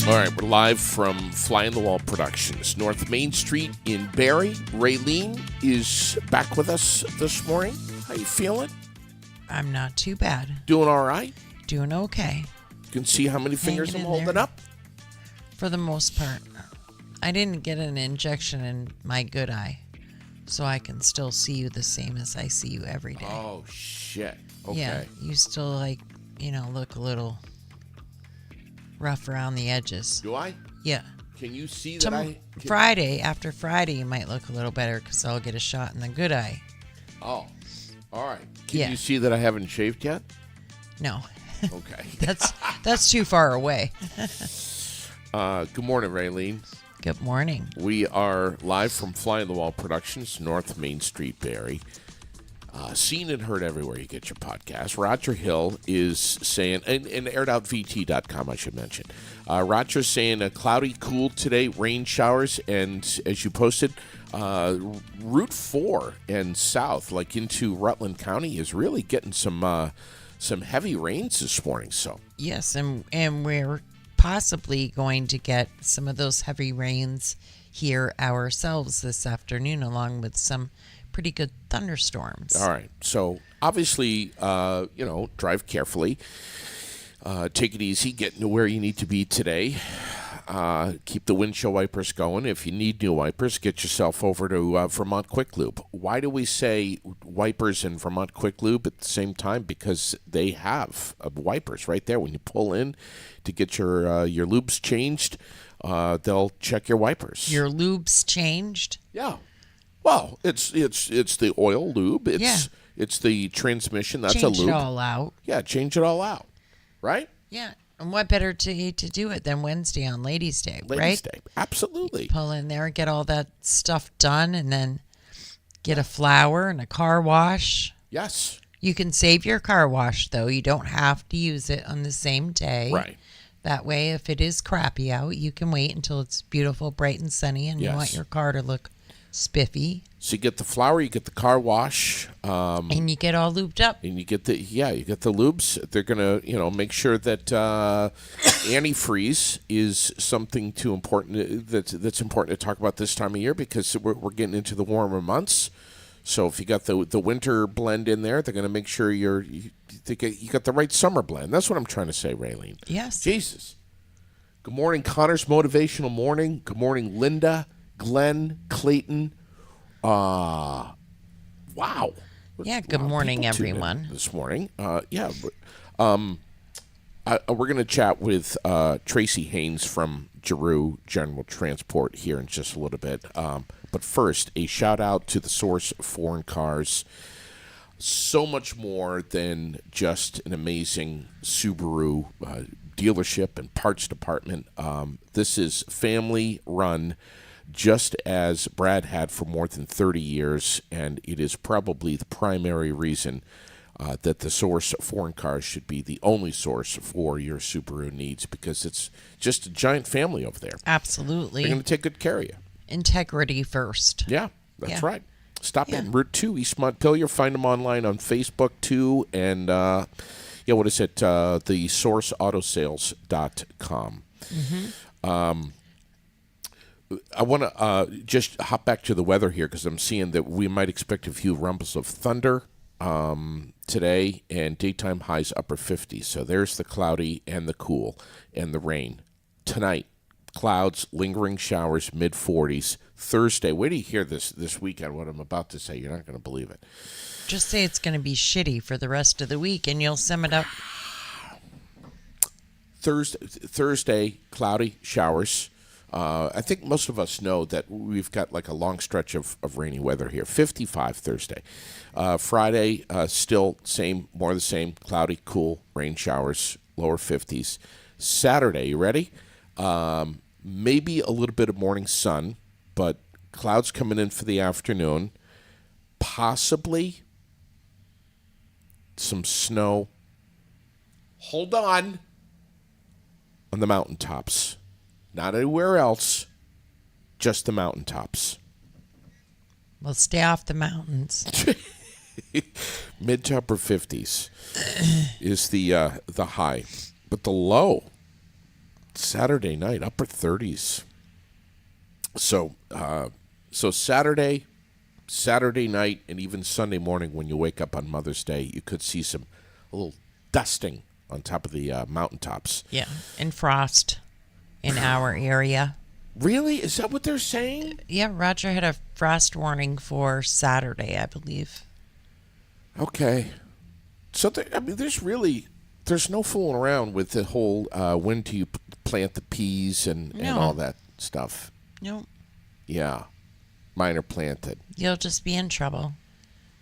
All right, we're live from Fly on the Wall Productions, North Main Street in Barrie. Raylene is back with us this morning. How you feeling? I'm not too bad. Doing all right? Doing okay. You can see how many fingers I'm holding up? For the most part. I didn't get an injection in my good eye, so I can still see you the same as I see you every day. Oh, shit. Okay. Yeah, you still, look a little rough around the edges. Do I? Yeah. Can you see that After Friday, you might look a little better because I'll get a shot in the good eye. Oh, all right. Can you see that I haven't shaved yet? No. Okay. That's too far away. Good morning, Raylene. Good morning. We are live from Fly on the Wall Productions, North Main Street, Barrie. Seen and heard everywhere you get your podcast. Roger Hill is saying, and airedoutvt.com, I should mention. Roger's saying cloudy, cool today, rain showers, and as you posted, Route 4 and south, like into Rutland County, is really getting some heavy rains this morning. So yes, and we're possibly going to get some of those heavy rains here ourselves this afternoon, along with some pretty good thunderstorms. All right. So obviously, drive carefully. Take it easy. Get to where you need to be today. Keep the windshield wipers going. If you need new wipers, get yourself over to Vermont Quick Lube. Why do we say wipers and Vermont Quick Lube at the same time? Because they have wipers right there. When you pull in to get your lubes changed, they'll check your wipers. Your lubes changed? Yeah. Well, it's the oil lube. It's the transmission. That's change a lube. Change it all out. Yeah, change it all out. Right? Yeah. And what better to do it than Wednesday on Ladies' Day, right? Ladies' Day. Absolutely. Pull in there, get all that stuff done, and then get a flower and a car wash. Yes. You can save your car wash, though. You don't have to use it on the same day. Right. That way, if it is crappy out, you can wait until it's beautiful, bright, and sunny, and you want your car to look spiffy. So you get the flower, you get the car wash, and you get all lubed up. And you get the lubes. They're gonna make sure that antifreeze is something that's important to talk about this time of year, because we're getting into the warmer months. So if you got the winter blend in there, they're gonna make sure you got the right summer blend. That's what I'm trying to say, Raylene. Yes. Jesus. Good morning, Connor's Motivational Morning. Good morning, Linda, Glenn, Clayton. Wow. Yeah, good morning, everyone. This morning. We're going to chat with Tracy Haynes from Giroux General Transport here in just a little bit. But first, a shout-out to the Source Foreign Cars. So much more than just an amazing Subaru dealership and parts department. This is family-run, just as Brad had for more than 30 years, and it is probably the primary reason that the Source Foreign Cars should be the only source for your Subaru needs, because it's just a giant family over there. Absolutely. They're going to take good care of you. Integrity first. Yeah, that's right. Stop in Route 2, East Montpelier. Find them online on Facebook, too, and what is it? The SourceAutoSales.com. Mm-hmm. I want to just hop back to the weather here, because I'm seeing that we might expect a few rumbles of thunder today, and daytime highs upper 50s. So there's the cloudy and the cool and the rain. Tonight, clouds, lingering showers, mid 40s. Thursday, wait till you hear this weekend, what I'm about to say. You're not going to believe it. Just say it's going to be shitty for the rest of the week, and you'll sum it up. Thursday, cloudy showers. I think most of us know that we've got like a long stretch of rainy weather here. 55 Thursday. Friday, still more of the same, cloudy, cool, rain showers, lower 50s. Saturday, you ready? Maybe a little bit of morning sun, but clouds coming in for the afternoon. Possibly some snow. Hold on the mountaintops. Not anywhere else, just the mountaintops. Well, stay off the mountains. Mid to upper 50s is the high. But the low, Saturday night, upper 30s. So Saturday night, and even Sunday morning when you wake up on Mother's Day, you could see a little dusting on top of the mountaintops. Yeah, and frost in our area. Really? Is that what they're saying? Yeah, Roger had a frost warning for Saturday, I believe. Okay. So, there's no fooling around with the whole when do you plant the peas and all that stuff. Nope. Yeah. Mine are planted. You'll just be in trouble.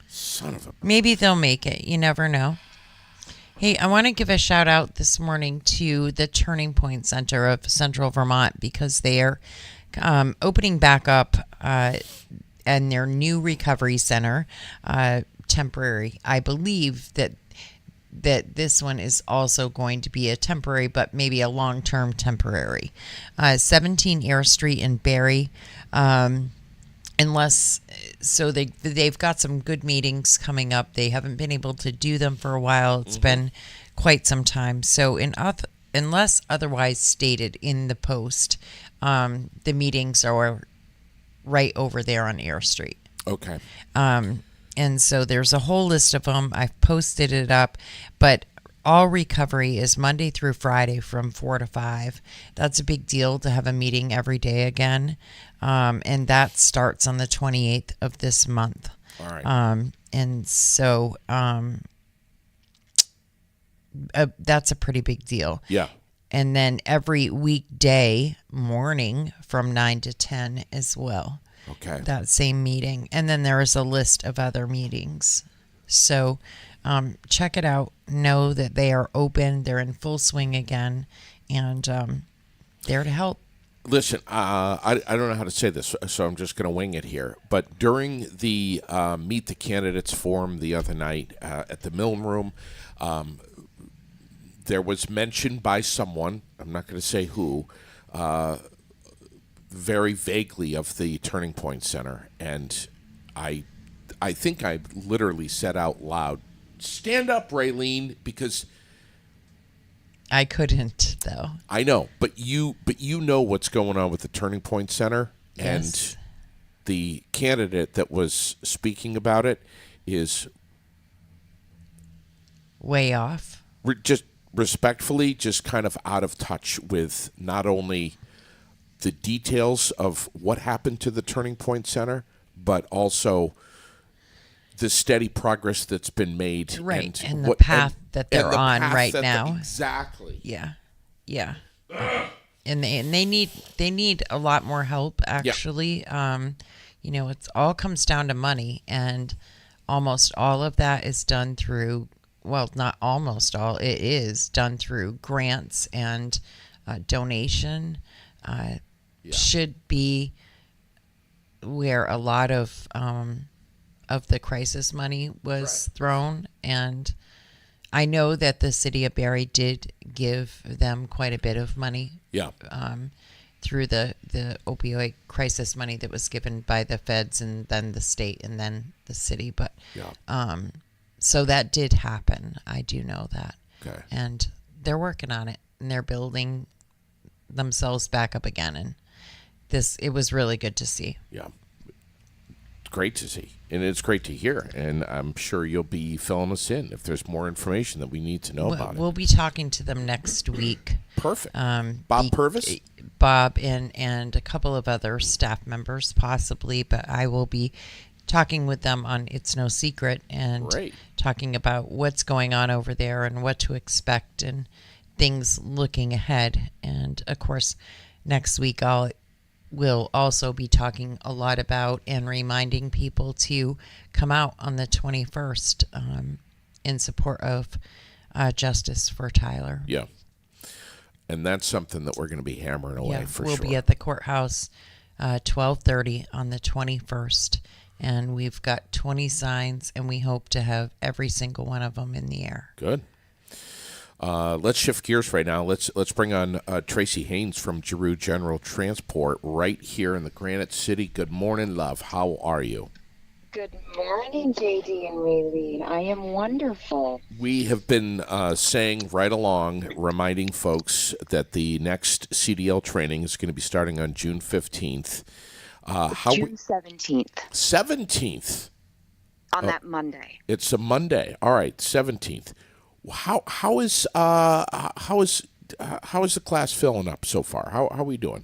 Son of a... Maybe they'll make it. You never know. Hey, I want to give a shout out this morning to the Turning Point Center of Central Vermont because they are opening back up and their new recovery center, temporary. I believe that this one is also going to be a temporary, but maybe a long-term temporary. 17 Air Street in Barrie. They've got some good meetings coming up. They haven't been able to do them for a while. It's been quite some time. So unless otherwise stated in the post, the meetings are right over there on Air Street. Okay. And so there's a whole list of them. I've posted it up, but all recovery is Monday through Friday from 4 to 5. That's a big deal to have a meeting every day again. And that starts on the 28th of this month. All right. And so that's a pretty big deal. Yeah. And then every weekday morning from 9 to 10 as well. Okay. That same meeting. And then there is a list of other meetings. So check it out. Know that they are open. They're in full swing again. And there to help. Listen, I don't know how to say this, so I'm just going to wing it here. But during the Meet the Candidates forum the other night at the Milne Room, there was mention by someone, I'm not going to say who, very vaguely of the Turning Point Center. And I think I literally said out loud, "Stand up, Raylene," because... I couldn't, though. I know, but you know what's going on with the Turning Point Center, Yes. and the candidate that was speaking about it is Way off. just respectfully just kind of out of touch with not only the details of what happened to the Turning Point Center, but also the steady progress that's been made, Right, and the path that they're on right now. Exactly. Yeah. Yeah. And they need a lot more help, actually. It all comes down to money, and almost all of that is done through, well, not almost all, it is done through grants and donation. Should be where a lot of the crisis money was thrown. And I know that the city of Barrie did give them quite a bit of money. Yeah. Through the opioid crisis money that was given by the feds and then the state and then the city. But so that did happen. I do know that. Okay. And they're working on it, and they're building themselves back up again. And it was really good to see. Yeah. great to see, and it's great to hear. And I'm sure you'll be filling us in if there's more information that we need to know about We'll it. be talking to them next week. Perfect. Bob Purvis? Bob and a couple of other staff members possibly, but I will be talking with them on It's No Secret and Great. talking about what's going on over there and what to expect and things looking ahead. And of course, next week we'll also be talking a lot about and reminding people to come out on the 21st in support of justice for Tyler. Yeah. And that's something that we're going to be hammering away for we'll sure. be at the courthouse 12:30 on the 21st, and we've got 20 signs, and we hope to have every single one of them in the air. Good. Let's shift gears right now. Let's bring on Tracy Haynes from Giroux General Transport right here in the Granite City. Good morning, love. How are you? Good morning, JD and Raylene. I am wonderful. We have been saying right along, reminding folks that the next CDL training is going to be starting on June 15th. June 17th. 17th. On that Monday. It's a Monday. All right, 17th. How is the class filling up so far? How are we doing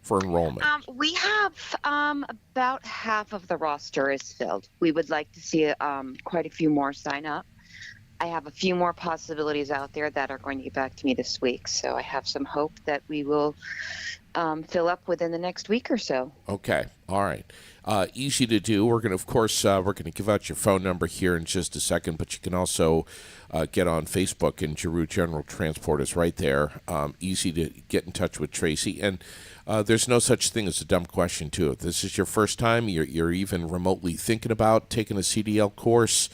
for enrollment? We have about half of the roster is filled. We would like to see quite a few more sign up. I have a few more possibilities out there that are going to get back to me this week. So I have some hope that we will fill up within the next week or so. Okay. All right. Easy to do. We're going to, of course, we're going to give out your phone number here in just a second, but you can also get on Facebook, and Giroux General Transport is right there. Easy to get in touch with Tracy. And there's no such thing as a dumb question, too. If this is your first time, you're even remotely thinking about taking a CDL course,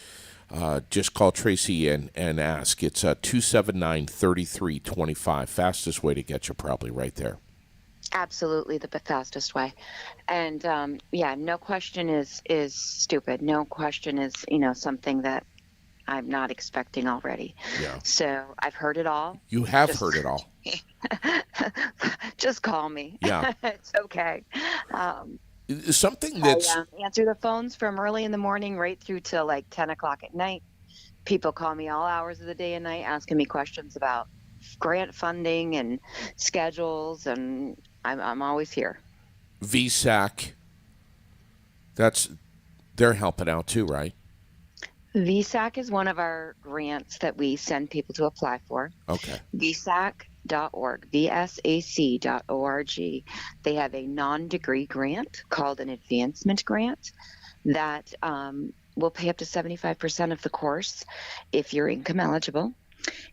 just call Tracy and ask. It's 279-3325. Fastest way to get you, probably right there. Absolutely the fastest way. And no question is stupid. No question is, something that I'm not expecting already. Yeah. So I've heard it all. You have heard it all. Just call me. Yeah. It's okay. Something that's... I answer the phones from early in the morning right through till like 10 o'clock at night. People call me all hours of the day and night asking me questions about grant funding and schedules, and I'm always here. VSAC, they're helping out too, right? VSAC is one of our grants that we send people to apply for. Okay. VSAC.org, VSAC.org. They have a non-degree grant called an advancement grant that will pay up to 75% of the course if you're income eligible.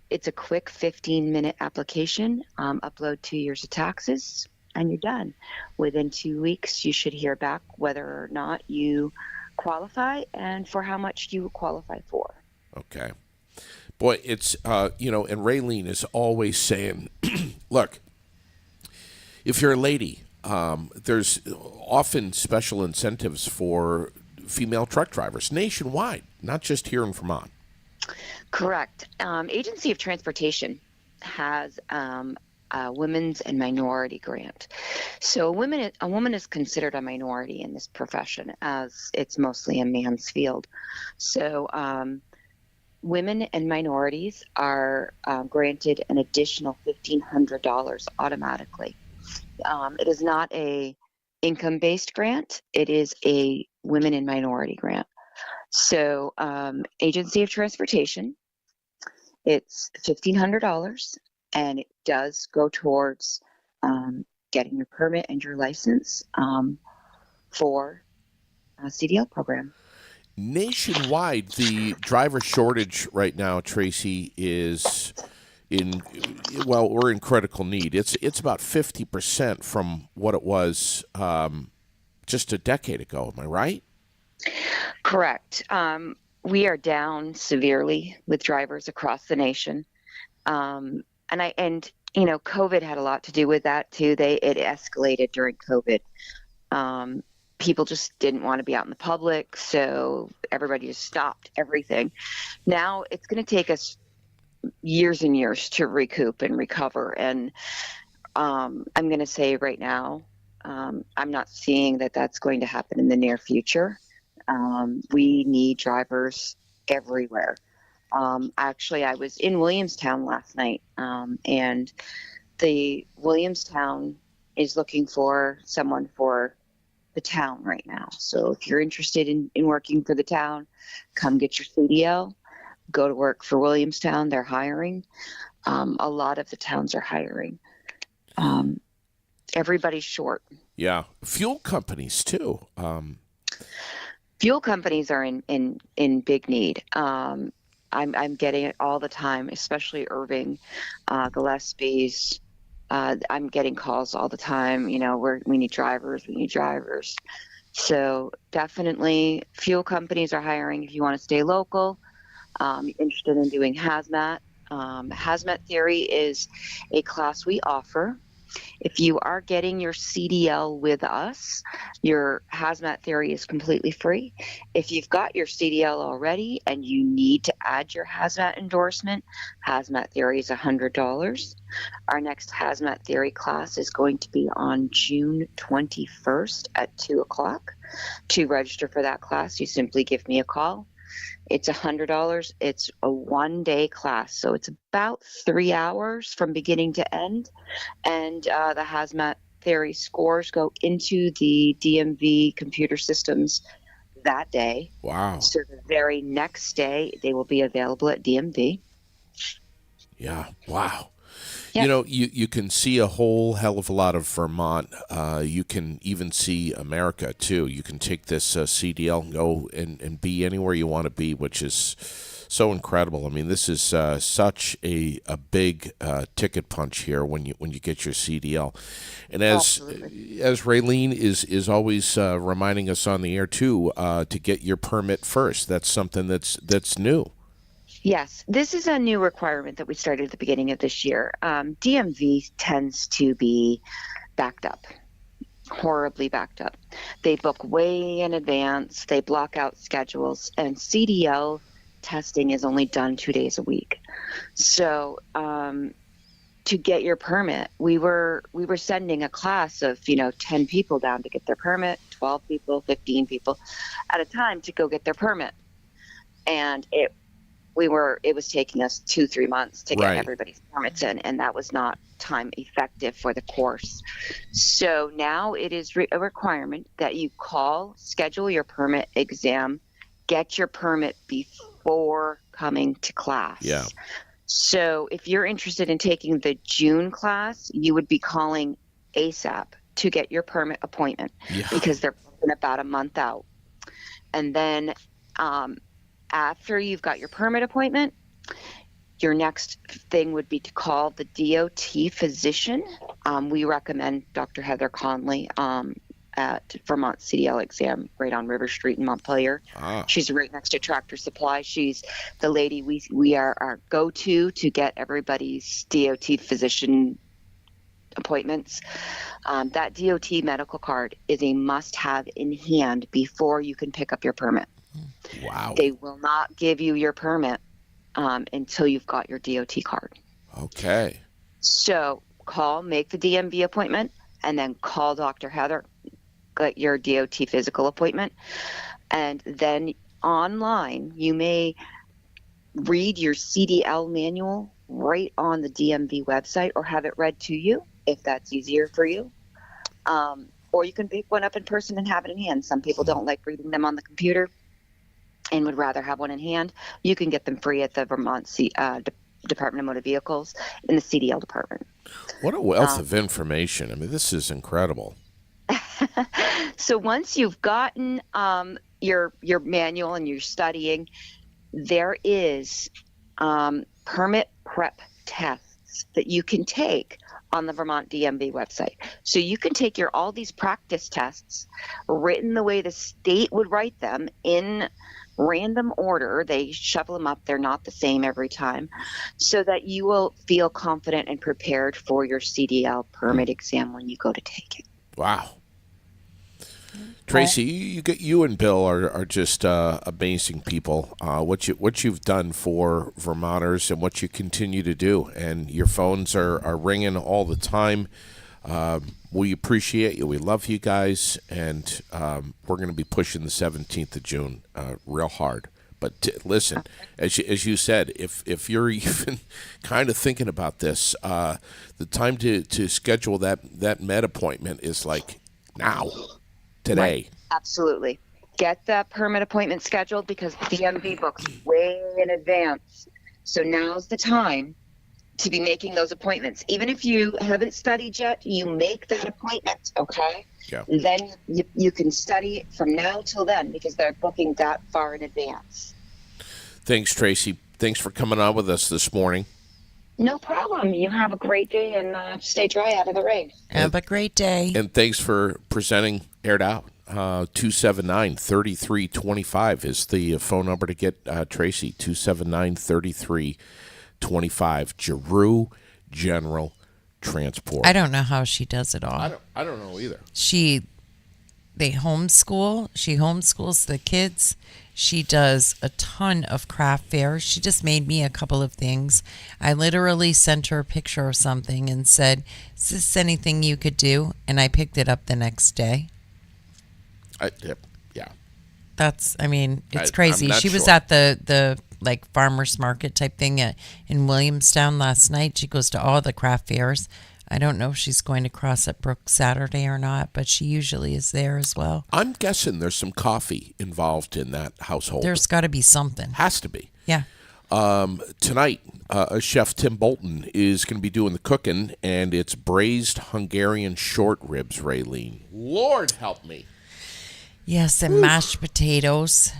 It's a quick 15-minute application, upload 2 years of taxes, and you're done. Within 2 weeks, you should hear back whether or not you qualify and for how much you qualify for. Okay. Boy, it's, and Raylene is always saying, look, if you're a lady, there's often special incentives for female truck drivers nationwide, not just here in Vermont. Correct. Agency of Transportation has a women's and minority grant. So a woman is considered a minority in this profession, as it's mostly a man's field. So women and minorities are granted an additional $1,500 automatically. It is not a income-based grant. It is a women and minority grant. So Agency of Transportation, it's $1,500, and it does go towards getting your permit and your license for a CDL program. Nationwide, the driver shortage right now, Tracy, is we're in critical need. It's about 50% from what it was just a decade ago. Am I right? Correct. We are down severely with drivers across the nation. COVID had a lot to do with that too. It escalated during COVID. People just didn't want to be out in the public, so everybody just stopped everything. Now it's going to take us years and years to recoup and recover. And I'm going to say right now, I'm not seeing that that's going to happen in the near future. We need drivers everywhere. Actually, I was in Williamstown last night, and the Williamstown is looking for someone for the town right now. So if you're interested in working for the town, come get your CDL, go to work for Williamstown. They're hiring. A lot of the towns are hiring. Everybody's short. Yeah. Fuel companies, too. Fuel companies are in big need. I'm getting it all the time, especially Irving, Gillespie's. I'm getting calls all the time. We need drivers. We need drivers. So definitely, fuel companies are hiring. If you want to stay local, interested in doing hazmat. Hazmat theory is a class we offer. If you are getting your CDL with us, your hazmat theory is completely free. If you've got your CDL already and you need to add your hazmat endorsement, hazmat theory is $100. Our next hazmat theory class is going to be on June 21st at 2:00. To register for that class, you simply give me a call. It's $100. It's a one-day class, so it's about 3 hours from beginning to end. And the hazmat theory scores go into the DMV computer systems that day. Wow. So the very next day, they will be available at DMV. Yeah. Wow. Yep. You can see a whole hell of a lot of Vermont. You can even see America, too. You can take this CDL and go and be anywhere you want to be, which is so incredible. I mean, this is such a big ticket punch here when you get your CDL. And as Raylene is always reminding us on the air, too, to get your permit first. That's something that's new. Yes, this is a new requirement that we started at the beginning of this year. DMV tends to be backed up, horribly backed up. They book way in advance. They block out schedules, and CDL testing is only done 2 days a week. So to get your permit, we were sending a class of 10 people down to get their permit, 12 people, 15 people at a time to go get their permit, and it was taking us 2-3 months to get everybody's permits in, and that was not time effective for the course. So now it is a requirement that you schedule your permit exam, get your permit before coming to class. Yeah. So if you're interested in taking the June class, you would be calling ASAP to get your permit appointment because they're about a month out. And then after you've got your permit appointment, your next thing would be to call the DOT physician. We recommend Dr. Heather Conley at Vermont CDL exam right on River Street in Montpelier. She's right next to Tractor Supply. She's the lady we are our go-to to get everybody's DOT physician appointments. That DOT medical card is a must-have in hand before you can pick up your permit. Wow. They will not give you your permit until you've got your DOT card. Okay. So make the DMV appointment, and then call Dr. Heather, get your DOT physical appointment. And then online, you may read your CDL manual right on the DMV website or have it read to you if that's easier for you. Or you can pick one up in person and have it in hand. Some people don't like reading them on the computer and would rather have one in hand. You can get them free at the Vermont Department of Motor Vehicles in the CDL department. What a wealth of information. I mean, this is incredible. So once you've gotten your manual and you're studying, there is permit prep tests that you can take on the Vermont DMV website. So you can take all these practice tests written the way the state would write them in random order. They shuffle them up. They're not the same every time, so that you will feel confident and prepared for your CDL permit exam when you go to take it. Wow. Tracy, you and Bill are just amazing people. What you've done for Vermonters and what you continue to do, and your phones are ringing all the time. We appreciate you. We love you guys, and we're going to be pushing the 17th of June real hard. But listen, as you said, if you're even kind of thinking about this, the time to schedule that med appointment is like now, today. Right. Absolutely. Get that permit appointment scheduled because DMV books way in advance. So now's the time to be making those appointments. Even if you haven't studied yet, you make that appointment, okay? Yeah. Then you can study from now till then because they're booking that far in advance. Thanks, Tracy. Thanks for coming on with us this morning. No problem. You have a great day and stay dry out of the rain. Have a great day. And thanks for presenting Aired Out. 279-3325 is the phone number to get Tracy. 279-3325. Giroux General Transport. I don't know how she does it all. I don't know either. They homeschool. She homeschools the kids. She does a ton of craft fairs. She just made me a couple of things. I literally sent her a picture of something and said, "Is this anything you could do?" And I picked it up the next day. Yeah. It's I'm crazy. not She was sure. at the like farmers market type thing in Williamstown last night. She goes to all the craft fairs. I don't know if she's going to cross at Brook Saturday or not, but she usually is there as well. I'm guessing there's some coffee involved in that household. There's got to be something. Has to be. Yeah. Tonight, Chef Tim Bolton is going to be doing the cooking, and it's braised Hungarian short ribs, Raylene. Lord help me. Yes, and mashed potatoes.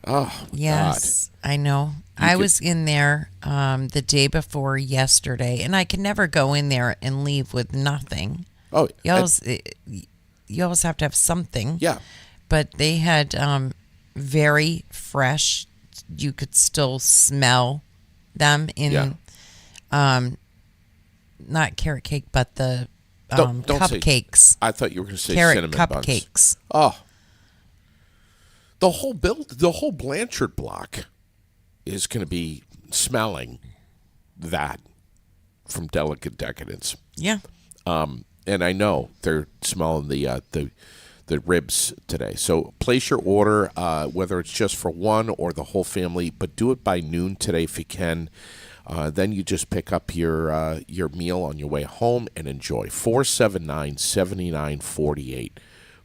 Oh, Yes, I know. I was in there the day before yesterday, and I can never go in there and leave with nothing. God. Oh, You always have to have something. yeah. But they had very fresh. You could still smell them in, not carrot cake, but the Don't say- cupcakes. I thought you were going to say Carrot cinnamon cupcakes. buns. Oh. The whole Blanchard block is going to be smelling that from Delicate Decadence. Yeah. And I know they're smelling the ribs today. So place your order, whether it's just for one or the whole family, but do it by noon today if you can. Then you just pick up your meal on your way home and enjoy. 479-7948.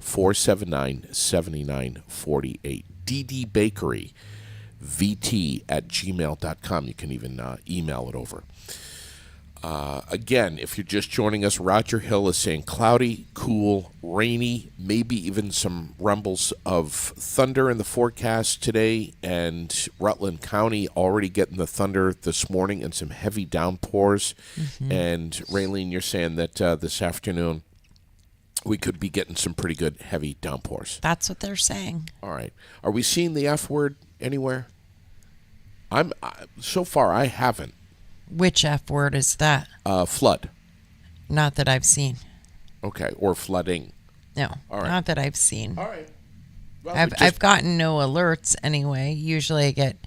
479-7948. DD Bakery, vt@gmail.com. You can even email it over. Again, if you're just joining us, Roger Hill is saying cloudy, cool, rainy, maybe even some rumbles of thunder in the forecast today, and Rutland County already getting the thunder this morning and some heavy downpours. And Raylene, you're saying that this afternoon we could be getting some pretty good heavy downpours. That's what they're saying. All right. Are we seeing the F word anywhere? So far I haven't. Which F word is that? Flood. Not that I've seen. Okay. Or flooding. No, All right. not that I've seen. All right. Well, I've gotten no alerts anyway. Usually I get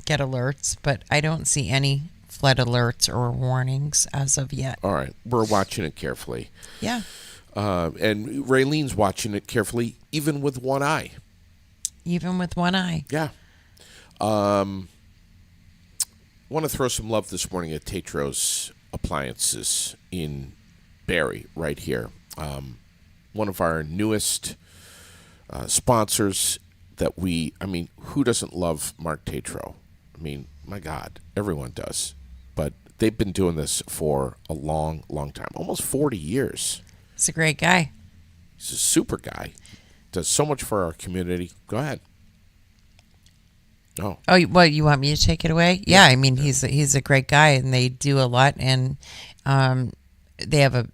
alerts, but I don't see any flood alerts or warnings as of yet. all right. We're watching it carefully. Yeah. And Raylene's watching it carefully, even with one eye. Even with one eye. Yeah. Want to throw some love this morning at Tetros Appliances in Barrie, right here. One of our newest sponsors that who doesn't love Mark Tetro? I mean, my God, everyone does. But they've been doing this for a long, long time, almost 40 years. He's a great guy. He's a super guy. Does so much for our community. Go ahead. Oh, Oh, what, you want me to take it away? Yeah, I mean, he's a great guy, and they do a lot, and they have a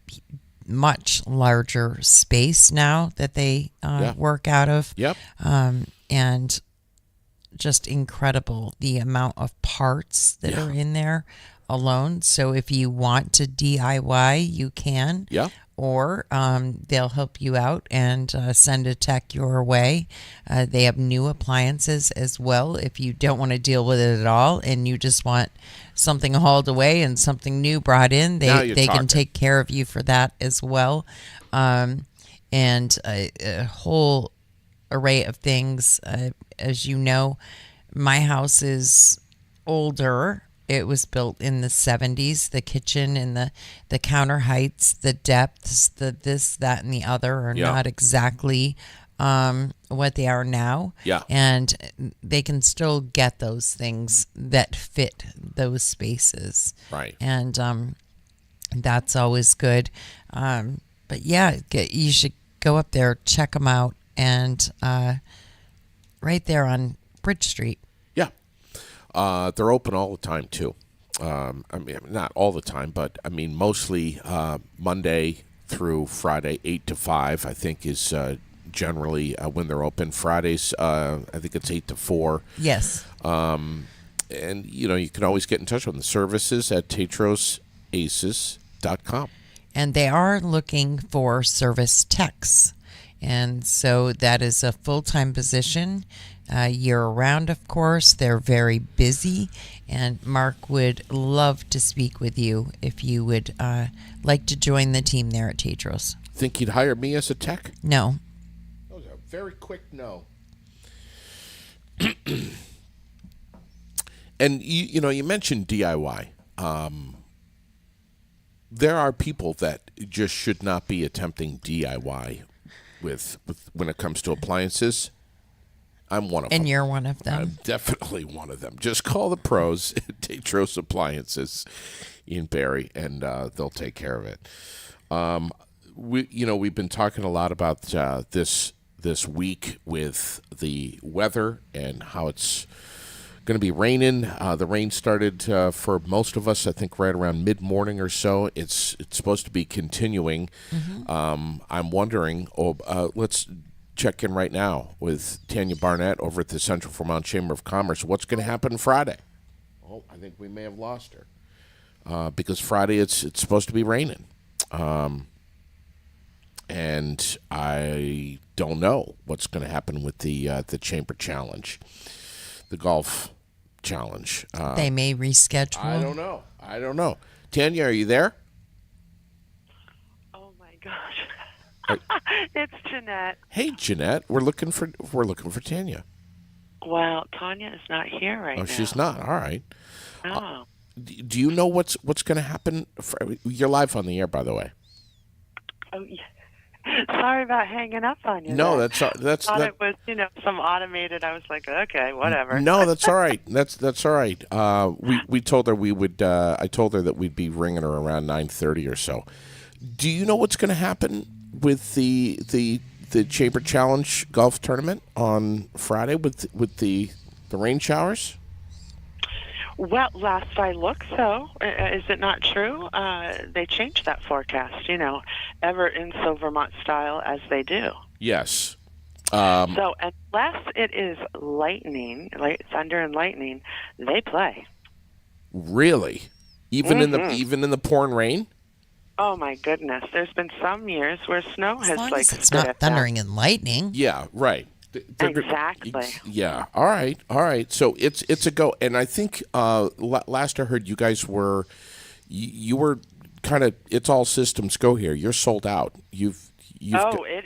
much larger space now that they work out of. yep. And just incredible the amount of parts that are in there. alone. So if you want to DIY, you can. Yeah. Or they'll help you out and send a tech your way. They have new appliances as well if you don't want to deal with it at all and you just want something hauled away and something new brought in. Now They you're can talking. take care of you for that as well. And a whole array of things. As you know, my house is older. It was built in the 70s. The kitchen and the counter heights, the depths, the this, that, and the other are Yeah. not exactly what they are now. Yeah. And they can still get those things that fit those spaces. Right. And that's always good. But yeah, you should go up there, check them out, and right there on Bridge Street. Yeah. They're open all the time, too. I mean, not all the time, but I mean, mostly Monday through Friday, 8 to 5, I think is generally when they're open. Fridays, I think it's 8 to 4. Yes. And, you can always get in touch with them. The services at tetrosaces.com. And they are looking for service techs. And so that is a full-time position, year-round, of course. They're very busy. And Mark would love to speak with you if you would like to join the team there at Tetros. Think you'd hire me as a tech? No. That was a very quick no. And you mentioned DIY. There are people that just should not be attempting DIY with when it comes to appliances. I'm one of them. And you're one of them. I'm definitely one of them. Just call the pros at Tetros Appliances in Barrie, and they'll take care of it. We've been talking a lot about this week with the weather and how it's going to be raining. The rain started for most of us, I think, right around mid-morning or so. It's supposed to be continuing. Mm-hmm. I'm wondering. Let's check in right now with Tanya Barnett over at the Central Vermont Chamber of Commerce. What's going to happen Friday? Oh, I think we may have lost her because Friday it's supposed to be raining, and I don't know what's going to happen with the Chamber Challenge, the golf challenge. They may reschedule. I don't know. Tanya, are you there? Oh my gosh. It's Jeanette. Hey, Jeanette, we're looking for Tanya. Well, Tanya is not here right now. Oh, she's not. All right. No. Do you know what's going to happen? You're live on the air, by the way. Oh, yeah. Sorry about hanging up on you. No, there. that's Thought it was some automated. I was like, okay, whatever. No, that's all right. That's all right. We told her we would. I told her that we'd be ringing her around 9:30 or so. Do you know what's going to happen with the Chamber Challenge golf tournament on Friday with the rain showers? Well, last I looked, so is it not true? They changed that forecast, ever in so Vermont style as they do. Yes. So unless it is lightning, thunder and lightning, they play. Really? Even in the pouring rain? Oh my goodness! There's been some years where snow As has long as it's stood not at thundering and lightning. Yeah, right. Exactly. Yeah. All right. So it's a go. And I think last I heard, you guys were you were kind of it's all systems go here. You're sold out. It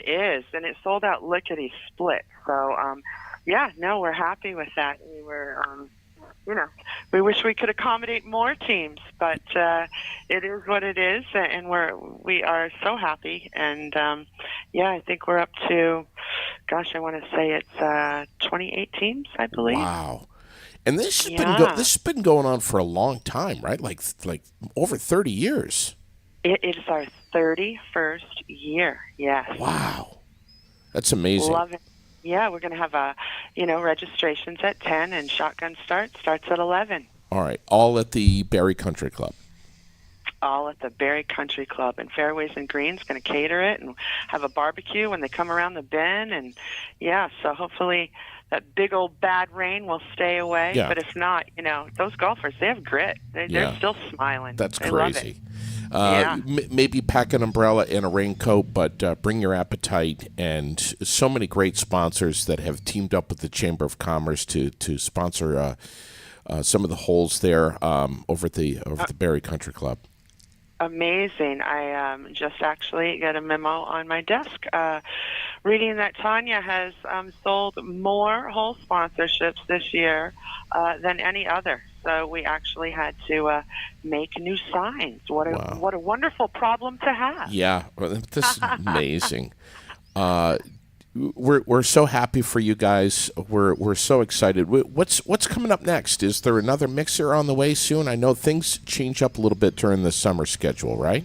is, and it sold out lickety split. So we're happy with that. We were we wish we could accommodate more teams, but it is what it is, and we are so happy. And I think we're up to, I want to say it's 28 teams, I believe. Wow. And this has been going on for a long time, right? Like over 30 years. It is our 31st year. Yes. Wow. That's amazing. Love it. Yeah, we're going to have registrations at 10 and shotgun starts at 11. All right. All at the Barrie Country Club. All at the Barrie Country Club. And Fairways and Greens going to cater it and have a barbecue when they come around the bend. And, so hopefully that big old bad rain will stay away. Yeah. But if not, those golfers, they have grit. They're still smiling. That's they love it. crazy. Yeah. Maybe pack an umbrella and a raincoat, but bring your appetite. And so many great sponsors that have teamed up with the Chamber of Commerce to sponsor some of the holes there over at the Barrie Country Club. Amazing. I just actually got a memo on my desk reading that Tanya has sold more hole sponsorships this year than any other. So we actually had to make new signs. What a wonderful problem to have. Yeah, this is amazing. We're so happy for you guys. We're so excited. What's coming up next? Is there another mixer on the way soon? I know things change up a little bit during the summer schedule, right?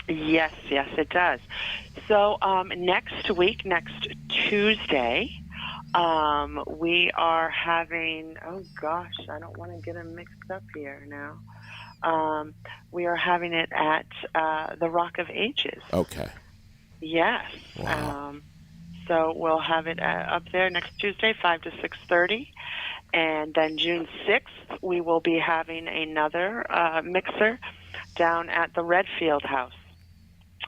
Yes, it does. So next week, next Tuesday, we are having, oh gosh, I don't want to get them mixed up here now. We are having it at the Rock of Ages. Okay. Yes. Wow. So we'll have it up there next Tuesday, 5 to 6:30. And then June 6th, we will be having another mixer down at the Redfield House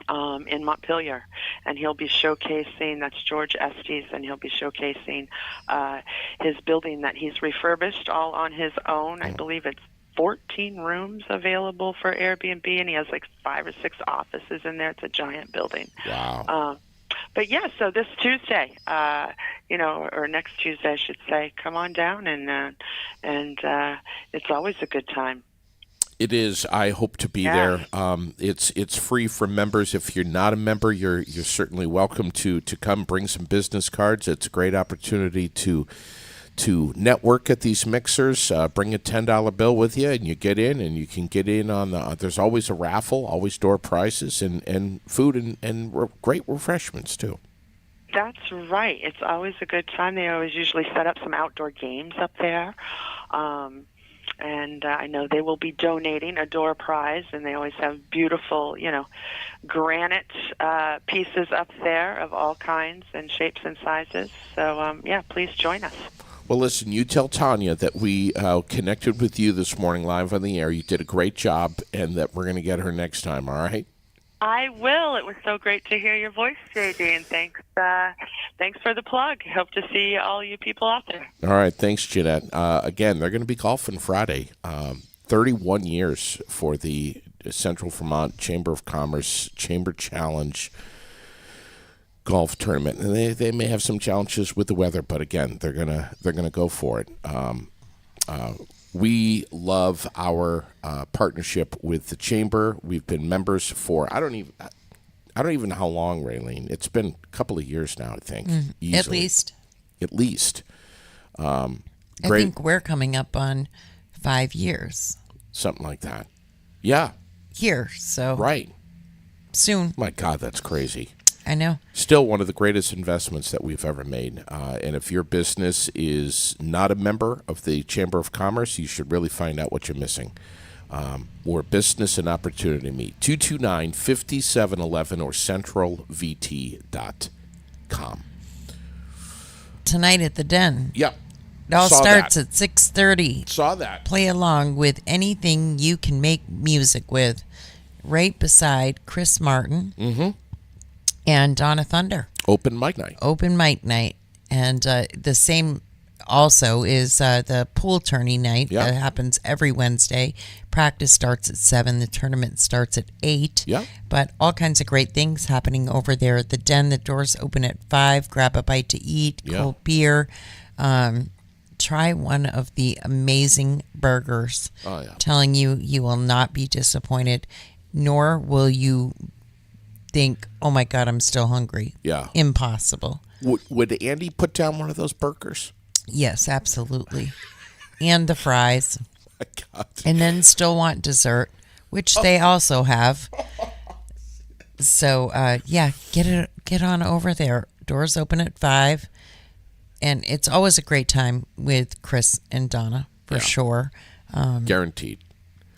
in Montpelier. And he'll be showcasing, that's George Estes, and he'll be showcasing his building that he's refurbished all on his own. I believe it's 14 rooms available for Airbnb, and he has like 5 or 6 offices in there. It's a giant building. Wow. But yeah, so this Tuesday, or next Tuesday, I should say, come on down, and it's always a good time. It is. I hope to be there. It's free for members. If you're not a member, you're certainly welcome to come. Bring some business cards. It's a great opportunity to network at these mixers. Bring a $10 bill with you, and you get in, and you can get in on the. There's always a raffle, always door prizes, and food and great refreshments too. That's right. It's always a good time. They always usually set up some outdoor games up there. And I know they will be donating a door prize, and they always have beautiful, granite pieces up there of all kinds and shapes and sizes. So, please join us. Well, listen, you tell Tanya that we connected with you this morning live on the air. You did a great job, and that we're going to get her next time, all right? I will. It was so great to hear your voice, JD, and thanks for the plug. Hope to see all you people out there. All right, thanks, Jeanette. Again, they're going to be golfing Friday. 31 years for the Central Vermont Chamber of Commerce Chamber Challenge golf tournament, and they may have some challenges with the weather, but again, they're gonna go for it. We love our partnership with the chamber. We've been members for I don't even know how long, Raylene. It's been a couple of years now, I think. Easily. At least. I think we're coming up on 5 years. Something like that. Yeah. Here, so right. Soon. My God, that's crazy. I know. Still one of the greatest investments that we've ever made. And if your business is not a member of the Chamber of Commerce, you should really find out what you're missing. Or Business and Opportunity Meet, 229-5711 or centralvt.com. Tonight at the Den. Yep. It all starts at 6:30. Saw that. Play along with anything you can make music with, right beside Chris Martin. Mm-hmm. And Donna Thunder. Open mic night. And the same also is the pool tourney night that happens every Wednesday. Practice starts at 7. The tournament starts at 8. Yeah. But all kinds of great things happening over there at the Den. The doors open at 5. Grab a bite to eat, cold beer. Try one of the amazing burgers. Oh, yeah. Telling you will not be disappointed, nor will you think, oh my God, I'm still hungry. Yeah. Impossible. Would Andy put down one of those burgers? Yes, absolutely. And the fries. Oh my God. And then still want dessert, which they also have. So, get on over there. Doors open at 5. And it's always a great time with Chris and Donna, for sure. Guaranteed.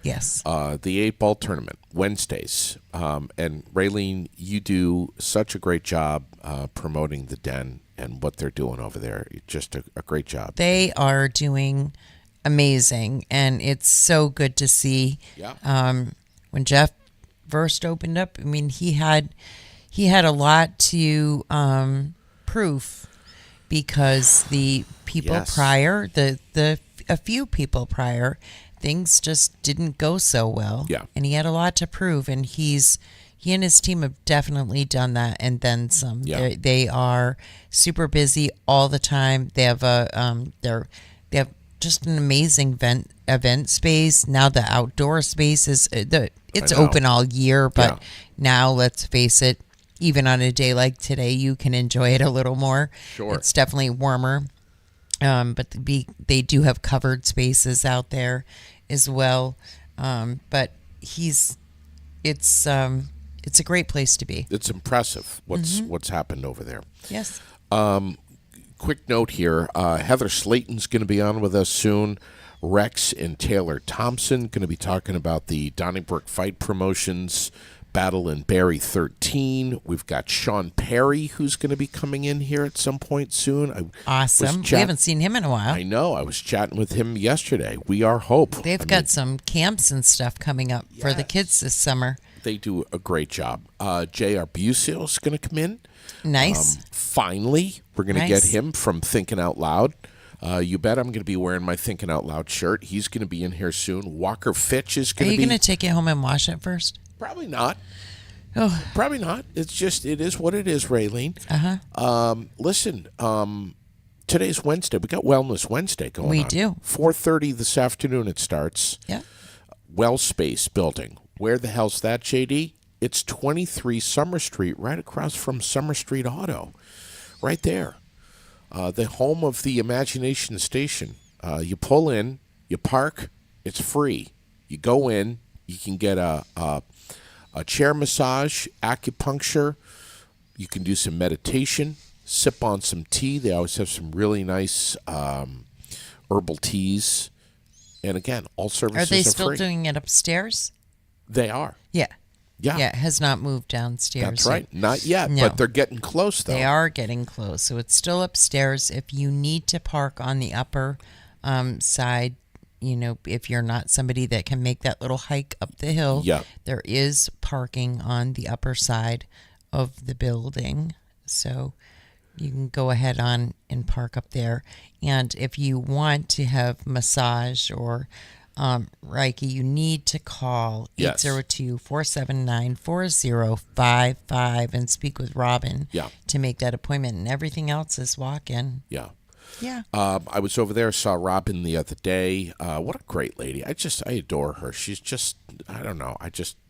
Yes. The 8-ball tournament, Wednesdays. And Raylene, you do such a great job promoting the Den. and what they're doing over there. Just a great job. They are doing amazing, and it's so good to see. Yeah. When Jeff first opened up, I mean, he had a lot to prove, because the people Yes. prior, a few people prior, things just didn't go so well. Yeah. And he had a lot to prove, and he and his team have definitely done that and then some. Yeah. They are super busy all the time. They have they have just an amazing event space. Now the outdoor space is it's I know. open all year, but Yeah. now let's face it, even on a day like today, you can enjoy it a little more. Sure. It's definitely warmer. But they do have covered spaces out there as well. But it's a great place to be. It's impressive what's Mm-hmm. happened over there. Yes. Quick note here, Heather Slayton's going to be on with us soon. Rex and Taylor Thompson going to be talking about the Donnybrook Fight Promotions Battle in Barrie 13. We've got Sean Perry, who's going to be coming in here at some point soon. I was Awesome. We chat- haven't seen him in a while. I know. I was chatting with him yesterday. We are Hope. They've got some camps and stuff coming up for the Yes. kids this summer. They do a great job. J.R. Busio is going to come in. Nice. Finally, we're going to Nice. get him from Thinking Out Loud. You bet I'm going to be wearing my Thinking Out Loud shirt. He's going to be in here soon. Walker Fitch is Are going to you be. going to take it home and wash it first? Probably not. Oh, Probably not. It's just, it is what it is, Raylene. Listen, today's Wednesday. We got Wellness Wednesday going We on. do. 4:30 this afternoon it starts. yeah. Well Space Building. Where the hell's that, JD? It's 23 Summer Street, right across from Summer Street Auto. Right there. The home of the Imagination Station. You pull in, you park, it's free. You go in, you can get a chair massage, acupuncture. You can do some meditation, sip on some tea. They always have some really nice herbal teas. And again, all services Are they are still free. doing it upstairs? They are. Yeah. Yeah. Yeah, it has not moved downstairs. That's right. Not yet, No. but they're getting close, though. They are getting close. So it's still upstairs. If you need to park on the upper side, if you're not somebody that can make that little hike up the hill, Yeah. there is parking on the upper side of the building. So you can go ahead on and park up there. And if you want to have massage or Reiki, you need to call Yes. 802-479-4055 and speak with Robin Yeah. to make that appointment. And everything else is walk-in. Yeah. Yeah. I was over there, saw Robin the other day. What a great lady. I adore her. She's just, I don't know.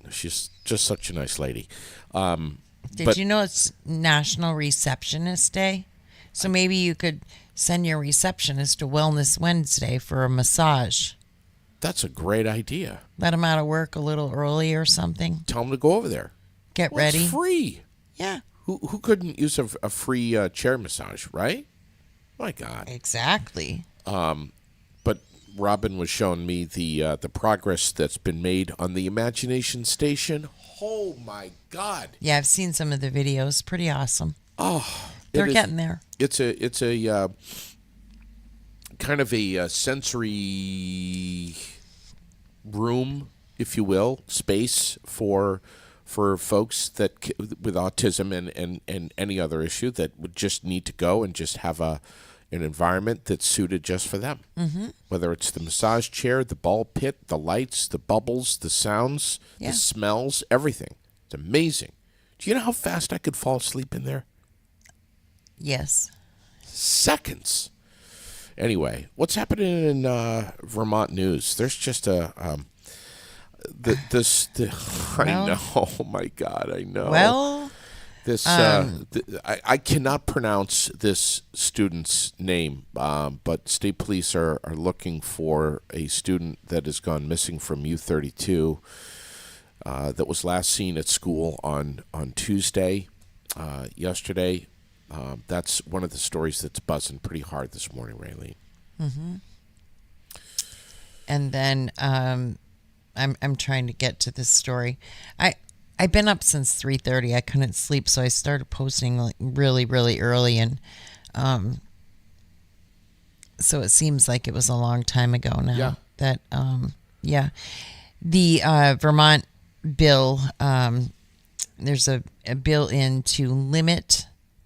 She's just such a nice lady. Did but- you know it's National Receptionist Day? So maybe you could send your receptionist to Wellness Wednesday for a massage. That's a great idea. Let them out of work a little early or something. Tell them to go over there. Get Well, ready. It's free. Yeah, Who couldn't use a free chair massage, right? My God. exactly. But Robin was showing me the progress that's been made on the Imagination Station. Oh my God! Yeah, I've seen some of the videos. Pretty awesome. Oh, They're it is- getting there. It's a kind of a sensory room, if you will, space for folks with autism and any other issue that would just need to go and just have an environment that's suited just for them. Mm-hmm. Whether it's the massage chair, the ball pit, the lights, the bubbles, the sounds, Yeah. the smells, everything. It's amazing. Do you know how fast I could fall asleep in there? Yes. Seconds. Anyway, what's happening in Vermont news? There's just I Well- know. Oh my God, I know. Well, This I cannot pronounce this student's name, but state police are looking for a student that has gone missing from U32 that was last seen at school on Tuesday, yesterday. That's one of the stories that's buzzing pretty hard this morning, Raylene. and then I'm trying to get to this story. I've been up since 3:30. I couldn't sleep, so I started posting like really, really early. And So it seems like it was a long time ago now. Yeah. That the Vermont bill. There's a bill in to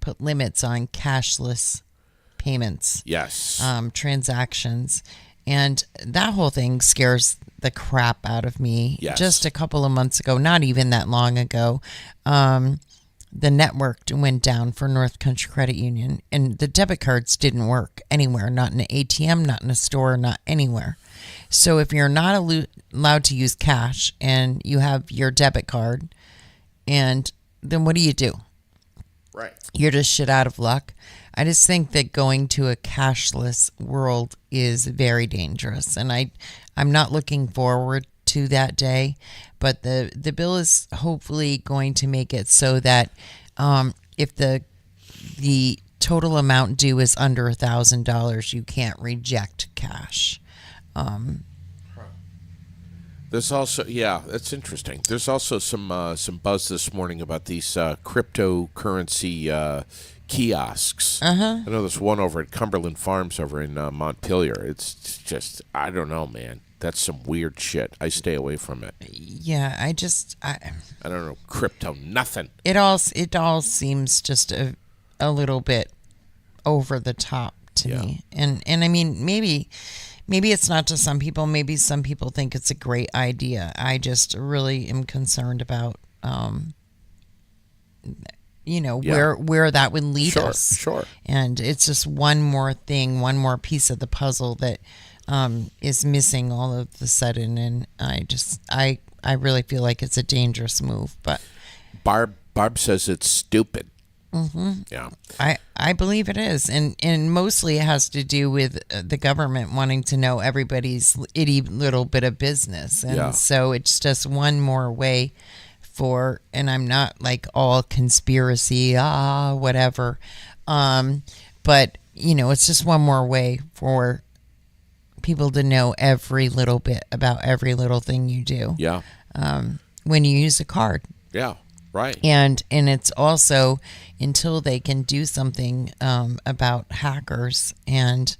put limits on cashless payments. Yes. Transactions, and that whole thing scares the crap out of me. Yes. Just a couple of months ago, not even that long ago, the network went down for North Country Credit Union, and the debit cards didn't work anywhere, not in an ATM, not in a store, not anywhere. So if you're not allowed to use cash and you have your debit card, and then what do? Right. You're just shit out of luck. I just think that going to a cashless world is very dangerous, and I'm not looking forward to that day. But the bill is hopefully going to make it so that if the total amount due is under $1,000, you can't reject cash. There's also, yeah, that's interesting. There's also some buzz this morning about these cryptocurrency kiosks. I know there's one over at Cumberland Farms over in Montpelier. It's just, I don't know, man. That's some weird shit. I stay away from it. Yeah, I don't know, crypto, nothing. it all seems just a little bit over the top to Yeah. me. And I mean, maybe it's not to some people. Maybe some people think it's a great idea. I just really am concerned about, Yeah. where that would lead Sure, us. sure. And it's just one more thing, one more piece of the puzzle that is missing all of a sudden. And I really feel like it's a dangerous move. But Barb says it's stupid. Mm-hmm. Yeah. I believe it is, and mostly it has to do with the government wanting to know everybody's itty little bit of business, and Yeah. so it's just one more way for. And I'm not like all conspiracy, whatever, but it's just one more way for people to know every little bit about every little thing you do. Yeah. When you use a card. Yeah. Right. And it's also until they can do something about hackers and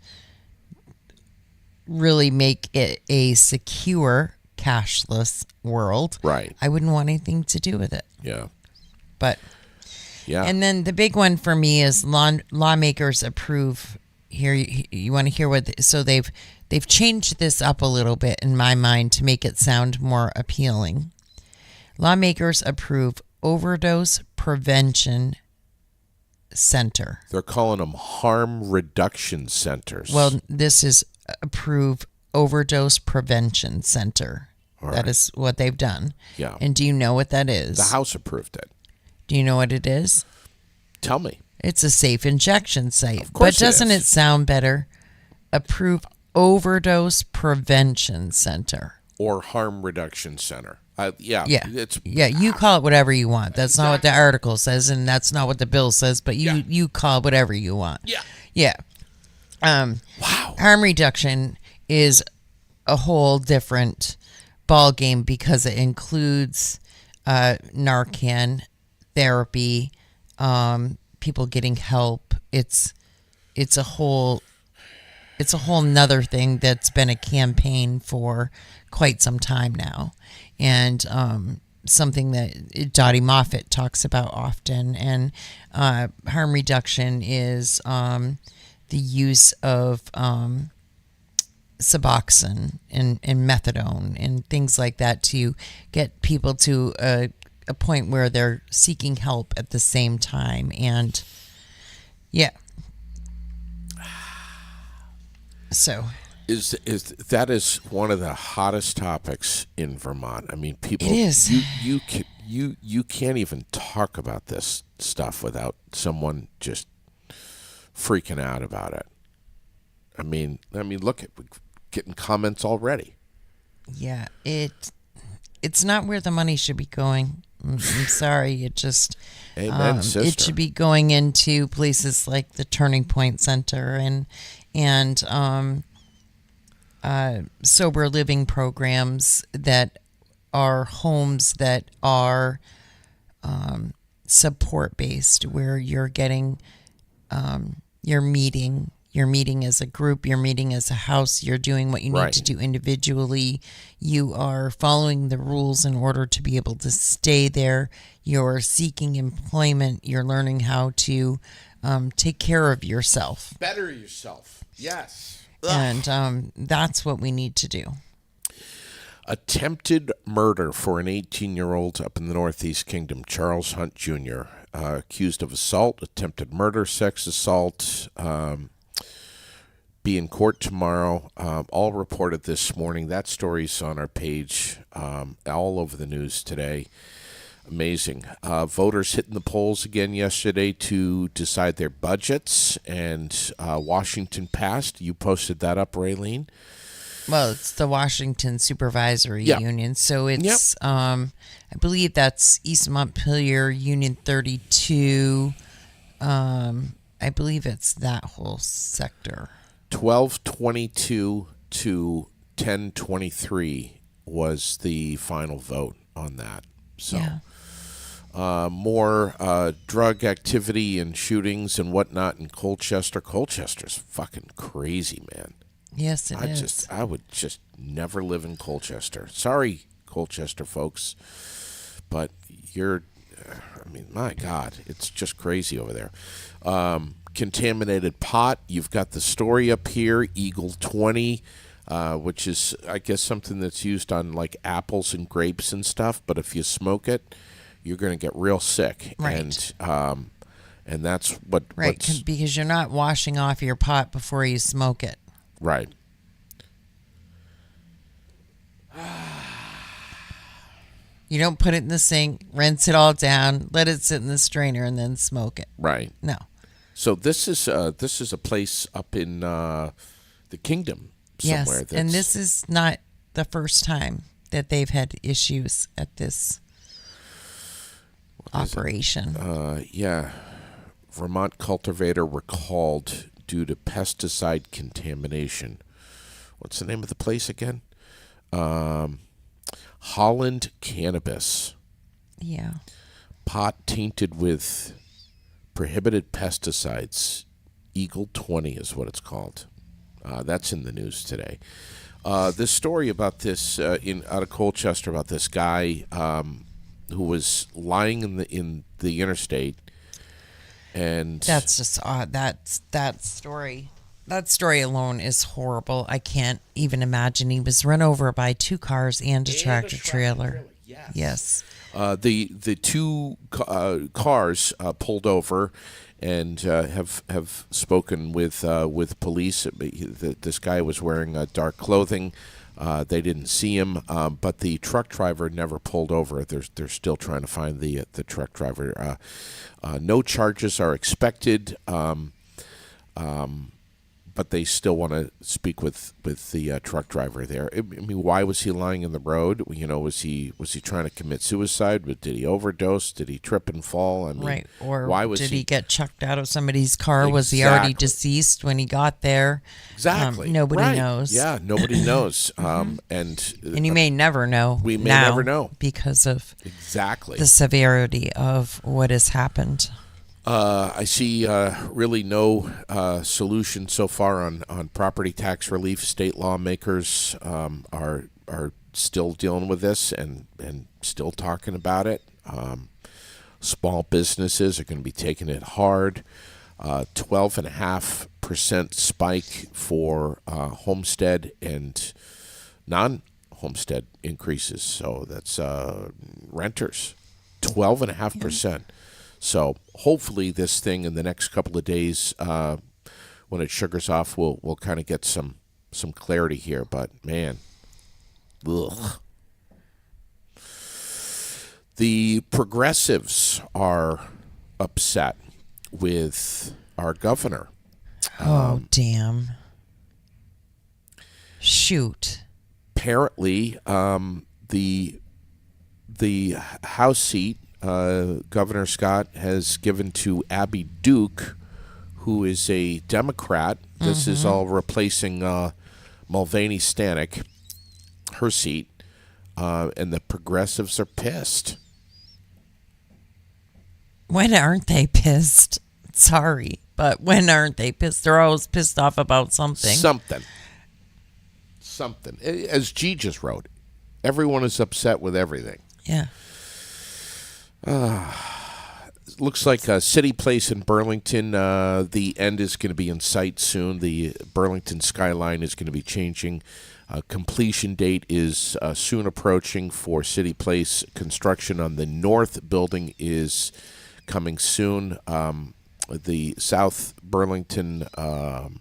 really make it a secure cashless world. Right. I wouldn't want anything to do with it. Yeah. But Yeah. and then the big one for me is lawmakers approve. Here, you want to hear what? So they've changed this up a little bit in my mind to make it sound more appealing. Lawmakers approve overdose prevention center. They're calling them harm reduction centers. Well, this is approve overdose prevention center. All That right. is what they've done. Yeah. And do you know what that is? The House approved it. Do you know what it is? Tell me. It's a safe injection site. Of course But doesn't it it is. sound better? Approve overdose prevention center. Or harm reduction center. Yeah. Yeah. It's You call it whatever you want. That's not what the article says, and that's not what the bill says, but you call it whatever you want. Yeah. Yeah. Wow. Harm reduction is a whole different ball game because it includes Narcan therapy, people getting help. It's a whole nother thing that's been a campaign for quite some time now, and something that Dottie Moffat talks about often. And harm reduction is the use of Suboxone and methadone and things like that to get people to a point where they're seeking help at the same time. And yeah. So Is that is one of the hottest topics in Vermont. I mean, people. It is. You can't even talk about this stuff without someone just freaking out about it. I mean, look at getting comments already. yeah, it's not where the money should be going. I'm sorry. It just Amen, it sister. should be going into places like the Turning Point Center and sober living programs that are homes that are support based, where you're getting You're meeting. You're meeting as a group. You're meeting as a house. You're doing what you need Right. to do individually. You are following the rules in order to be able to stay there. You're seeking employment. You're learning how to take care of yourself. Better yourself. Yes. And that's what we need to do. Attempted murder for an 18-year-old up in the Northeast Kingdom. Charles Hunt Jr., accused of assault, attempted murder, sex assault, be in court tomorrow. All reported this morning. That story's on our page, all over the news today. Amazing. Voters hitting the polls again yesterday to decide their budgets, and Washington passed. You posted that up, Raylene. Well, it's the Washington Supervisory Yeah. Union. So it's, I believe that's East Montpelier, Union 32. I believe it's that whole sector. 1222 to 1023 was the final vote on that. So Yeah. more drug activity and shootings and whatnot in Colchester. Colchester's fucking crazy, man. Yes, it is. I would just never live in Colchester. Sorry, Colchester folks, but my God, it's just crazy over there. Contaminated pot. You've got the story up here, Eagle 20, which is, I guess, something that's used on like apples and grapes and stuff. But if you smoke it, you're going to get real sick. Right. And that's what. Right, what's- because you're not washing off your pot before you smoke it. Right. You don't put it in the sink, rinse it all down, let it sit in the strainer, and then smoke it. Right. No. So this is a place up in the kingdom somewhere. Yes, and this is not the first time that they've had issues at this operation. Vermont cultivator recalled due to pesticide contamination. What's the name of the place again? Holland Cannabis. Yeah. Pot tainted with prohibited pesticides. Eagle 20 is what it's called. That's in the news today. This story about this out of Colchester about this guy who was lying in the interstate, and That's just odd. That story. That story alone is horrible. I can't even imagine. He was run over by two cars and a tractor trailer. Yes. The two cars pulled over and have spoken with police. This guy was wearing dark clothing. They didn't see him, but the truck driver never pulled over. They're still trying to find the truck driver. No charges are expected. But they still want to speak with the truck driver there. I mean, why was he lying in the road? You know, was he trying to commit suicide? Did he overdose? Did he trip and fall? I mean, Right. Or why was did he get chucked out of somebody's car? Was he Exactly. already deceased when he got there? Exactly. Nobody Right. knows. Yeah, nobody knows. And And you may never know. We may now never know. because of exactly. the severity of what has happened. I see really no solution so far on property tax relief. State lawmakers are still dealing with this and still talking about it. Small businesses are going to be taking it hard. 12.5% spike for homestead and non-homestead increases. So that's renters, 12.5%. So hopefully this thing in the next couple of days, when it sugars off, we'll kind of get some clarity here. But man, ugh. The progressives are upset with our governor. Oh, damn. Shoot. Apparently, the House seat, Governor Scott has given to Abby Duke, who is a Democrat. This is all replacing Mulvaney Stanek, her seat, and the progressives are pissed. When aren't they pissed? Sorry. but when aren't they pissed? They're always pissed off about something. Something. As G just wrote, everyone is upset with everything. Yeah. Looks like City Place in Burlington, the end is going to be in sight soon. The Burlington skyline is going to be changing. Completion date is soon approaching for City Place. Construction on the north building is coming soon. The South Burlington, or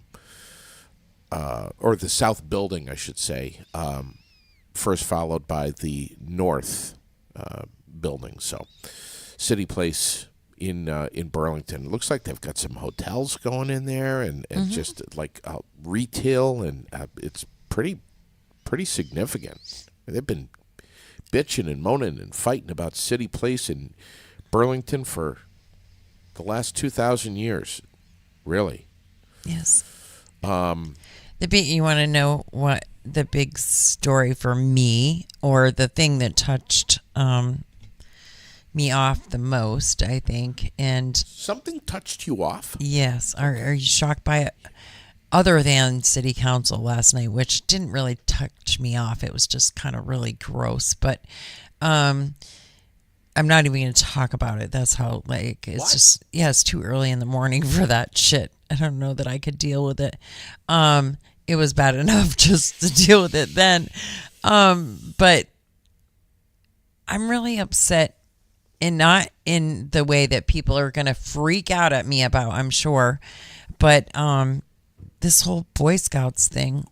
the South building, I should say, first followed by the north building. So, City Place in Burlington. It looks like they've got some hotels going in there, and just like retail, and it's pretty significant. They've been bitching and moaning and fighting about City Place in Burlington for the last 2,000 years, really. Yes. You want to know what the big story for me, or the thing that touched me off the most, I think, and something touched you off? Yes. Are you shocked by it? Other than city council last night, which didn't really touch me off. It was just kind of really gross, but I'm not even going to talk about it. That's how, like, it's just, it's too early in the morning for that shit. I don't know that I could deal with it. It was bad enough just to deal with it then. But I'm really upset, and not in the way that people are going to freak out at me about, I'm sure. But this whole Boy Scouts thing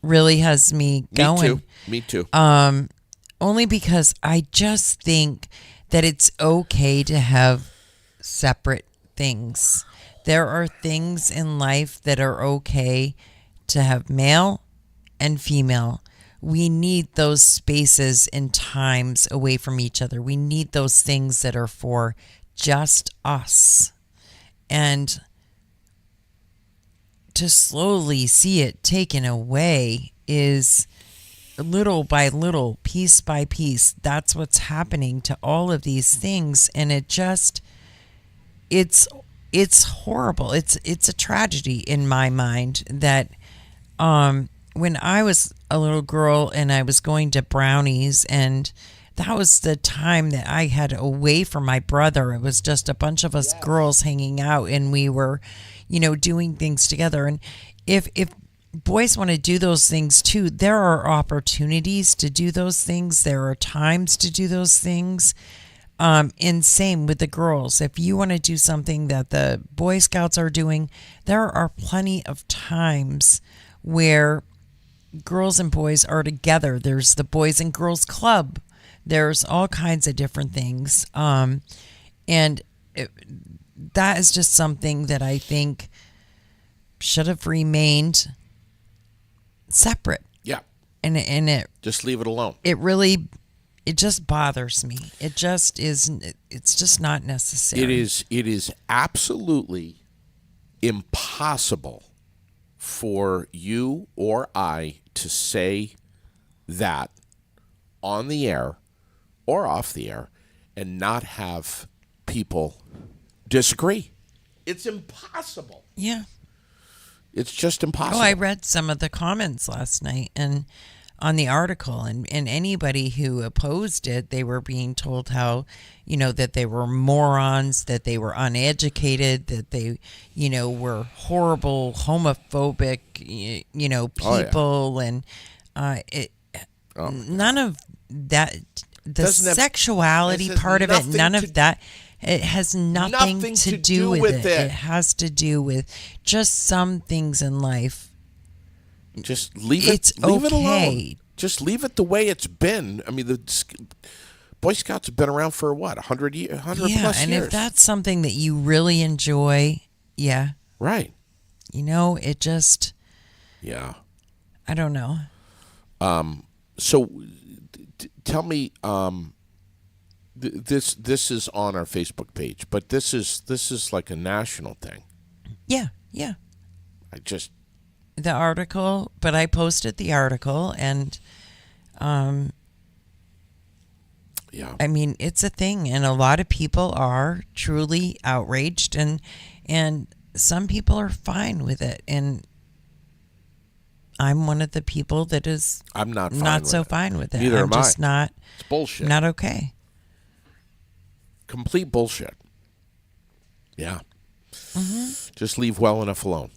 really has me going. Me too. Only because I just think that it's okay to have separate things. There are things in life that are okay to have male and female. We need those spaces and times away from each other. We need those things that are for just us. And to slowly see it taken away is little by little, piece by piece. That's what's happening to all of these things, and it just it's horrible. It's a tragedy in my mind that when I was a little girl and I was going to Brownies, and that was the time that I had away from my brother. It was just a bunch of us girls hanging out, and we were, doing things together. And if boys want to do those things too, there are opportunities to do those things. There are times to do those things. And same with the girls. If you want to do something that the Boy Scouts are doing, there are plenty of times where girls and boys are together. There's the Boys and Girls Club. There's all kinds of different things. That is just something that I think should have remained separate. Yeah. And it just leave it alone. It just bothers me. It just isn't. It's just not necessary. It is absolutely impossible for you or I to say that on the air or off the air and not have people disagree. It's impossible. Yeah. It's just impossible. Oh, I read some of the comments last night and on the article, and anybody who opposed it, they were being told how, that they were morons, that they were uneducated, that they, were horrible, homophobic, people. And none of that, the sexuality part of it, none of that. It has nothing to do with it. It has to do with just some things in life. Just leave it alone. Just leave it the way it's been. I mean, the Boy Scouts have been around for what, 100 years, 100 plus years. Yeah, and if that's something that you really enjoy, yeah. Right. It just... Yeah. I don't know. So, tell me... This is on our Facebook page, but this is like a national thing. Yeah. The article, but I posted the article, and yeah. I mean, it's a thing, and a lot of people are truly outraged, and some people are fine with it, and I'm one of the people that is I'm not fine not with so it. fine with it. Neither I'm am I. just not It's bullshit. not okay. Complete bullshit. Yeah. Mm-hmm. Just leave well enough alone.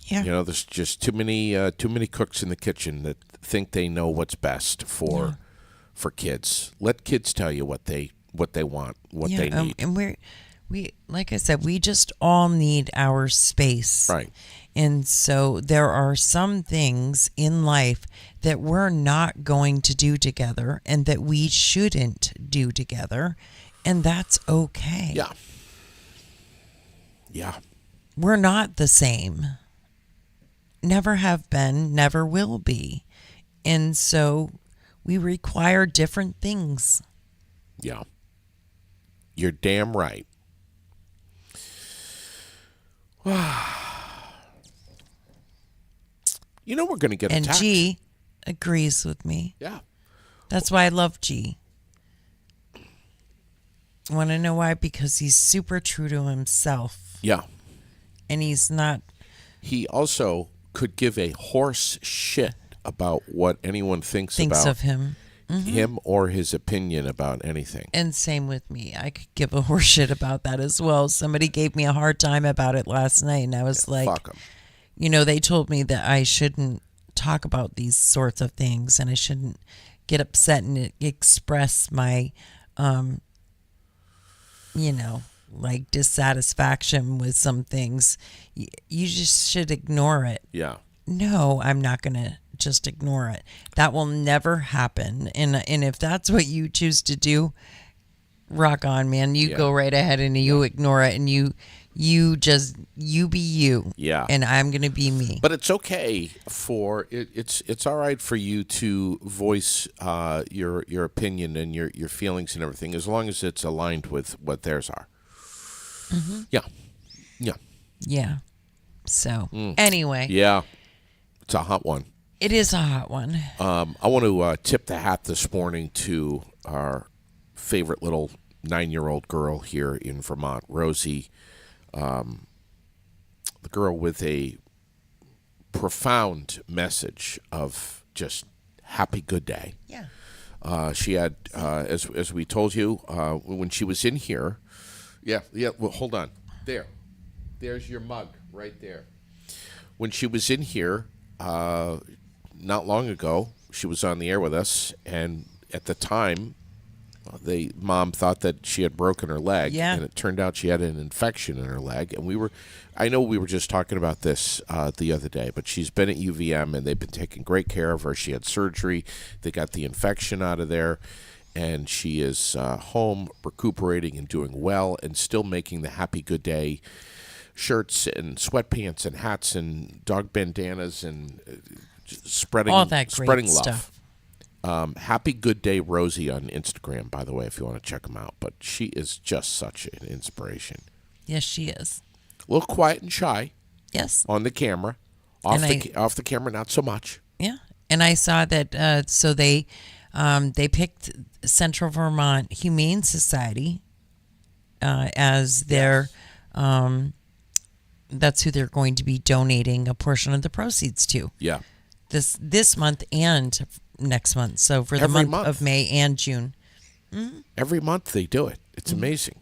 Yeah. You know, there's just too many cooks in the kitchen that think they know what's best for kids. Let kids tell you what they want, what they need. And we like I said, we just all need our space. Right. And so there are some things in life that we're not going to do together and that we shouldn't do together, and that's okay. Yeah. Yeah. We're not the same. Never have been, never will be. And so we require different things. Yeah. You're damn right. You know we're going to get And attacked. G agrees with me. Yeah. That's why I love G. Want to know why? Because he's super true to himself. Yeah. And he's not. He also could give a horse shit about what anyone thinks Thinks about of him. him or his opinion about anything. And same with me. I could give a horse shit about that as well. Somebody gave me a hard time about it last night, and I was like, Fuck him. you know, they told me that I shouldn't talk about these sorts of things, and I shouldn't get upset and express my, you know, like dissatisfaction with some things. You just should ignore it. Yeah. No, I'm not going to just ignore it. That will never happen. And if that's what you choose to do, rock on, man. You Yeah. go right ahead and you ignore it, and you be you. Yeah. And I'm going to be me. But it's okay for it's all right for you to voice your opinion and your feelings and everything as long as it's aligned with what theirs are. Mm-hmm. Yeah. Yeah. Yeah. So, anyway, Yeah. It's a hot one. it is a hot one. I want to tip the hat this morning to our favorite little 9-year-old girl here in Vermont, Rosie. The girl with a profound message of just happy good day. Yeah. She had, as we told you, when she was in here. Yeah. Well, hold on. There's your mug right there. When she was in here, not long ago, she was on the air with us, and at the time, the mom thought that she had broken her leg, Yeah. and it turned out she had an infection in her leg. And I know we were just talking about this the other day, but she's been at UVM, and they've been taking great care of her. She had surgery. They got the infection out of there, and she is home, recuperating and doing well, and still making the Happy Good Day shirts and sweatpants and hats and dog bandanas and spreading All that great spreading love. stuff. Happy Good Day Rosie on Instagram, by the way, if you want to check them out. But she is just such an inspiration. Yes, she is. A little quiet and shy Yes. on the camera. Off And off the camera, not so much. Yeah. And I saw that, so they picked Central Vermont Humane Society as their, that's who they're going to be donating a portion of the proceeds to Yeah. this month and next month. So for the Every month month. of May and June. Every month they do it. It's Mm-hmm. amazing.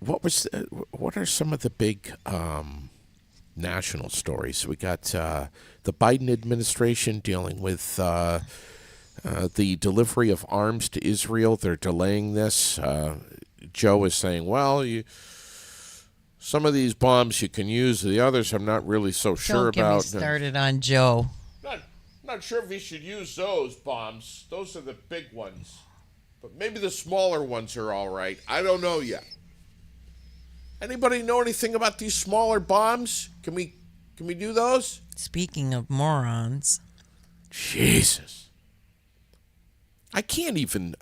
What are some of the big national stories? We got the Biden administration dealing with the delivery of arms to Israel. They're delaying this. Joe is saying, well, some of these bombs you can use. The others I'm not really so sure Don't get about. me started on Joe. Not sure if we should use those bombs. Those are the big ones. But maybe the smaller ones are all right. I don't know yet. Anybody know anything about these smaller bombs? Can we do those? Speaking of morons. Jesus. I can't even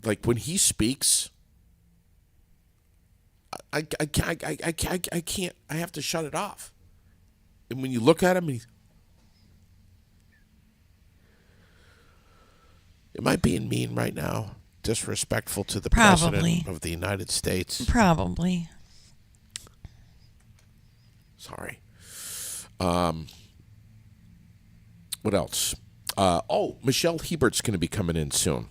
like when he speaks. I can't. I have to shut it off. And when you look at him, am I being mean right now? disrespectful to the Probably. President of the United States. Probably. Sorry. What else? Michelle Hebert's going to be coming in soon.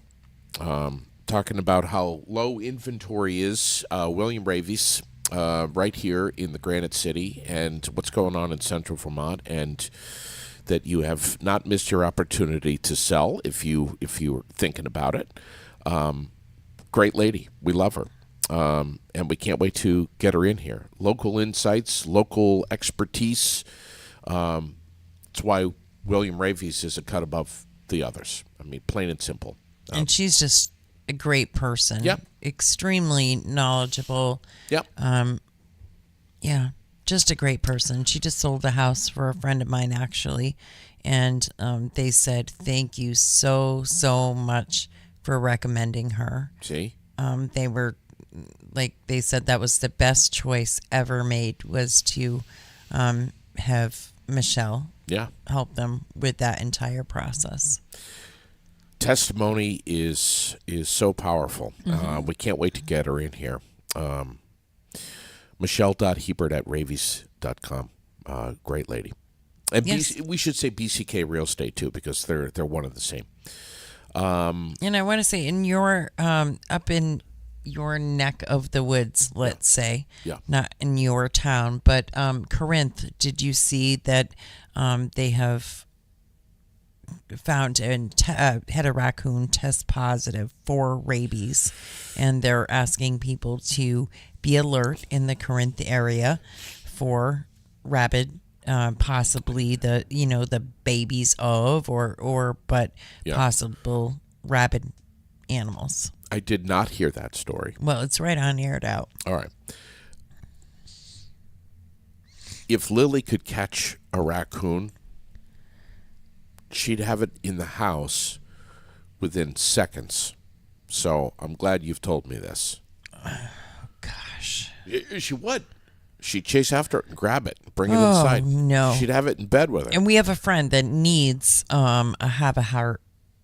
Talking about how low inventory is. William Ravies, right here in the Granite City, and what's going on in Central Vermont, and that you have not missed your opportunity to sell if you're thinking about it. Great lady. We love her. And we can't wait to get her in here. Local insights, local expertise. That's why William Ravies is a cut above the others. I mean, plain and simple. And she's just a great person. Yep. Extremely knowledgeable. Yep. Yeah, just a great person. She just sold a house for a friend of mine, actually. And they said, thank you so, so much for recommending her. See? They were, they said that was the best choice ever made, was to have Michelle Yeah. help them with that entire process. Testimony is so powerful. We can't wait to get her in here. Michelle.Hebert@ravies.com. Great lady. And Yes. we should say BCK Real Estate too, because they're one and the same. And I want to say, in your up in your neck of the woods, let's say, Yeah. not in your town, but Corinth, did you see that they have found and had a raccoon test positive for rabies, and they're asking people to be alert in the Corinth area for rabid, possibly the babies of but Yeah. possible rabid animals. I did not hear that story. Well, it's right on Aired Out. All right. If Lily could catch a raccoon, she'd have it in the house within seconds. So I'm glad you've told me this. Gosh. She would. She'd chase after it and grab it, bring it Oh, inside. no. She'd have it in bed with her. And we have a friend that needs a have a heart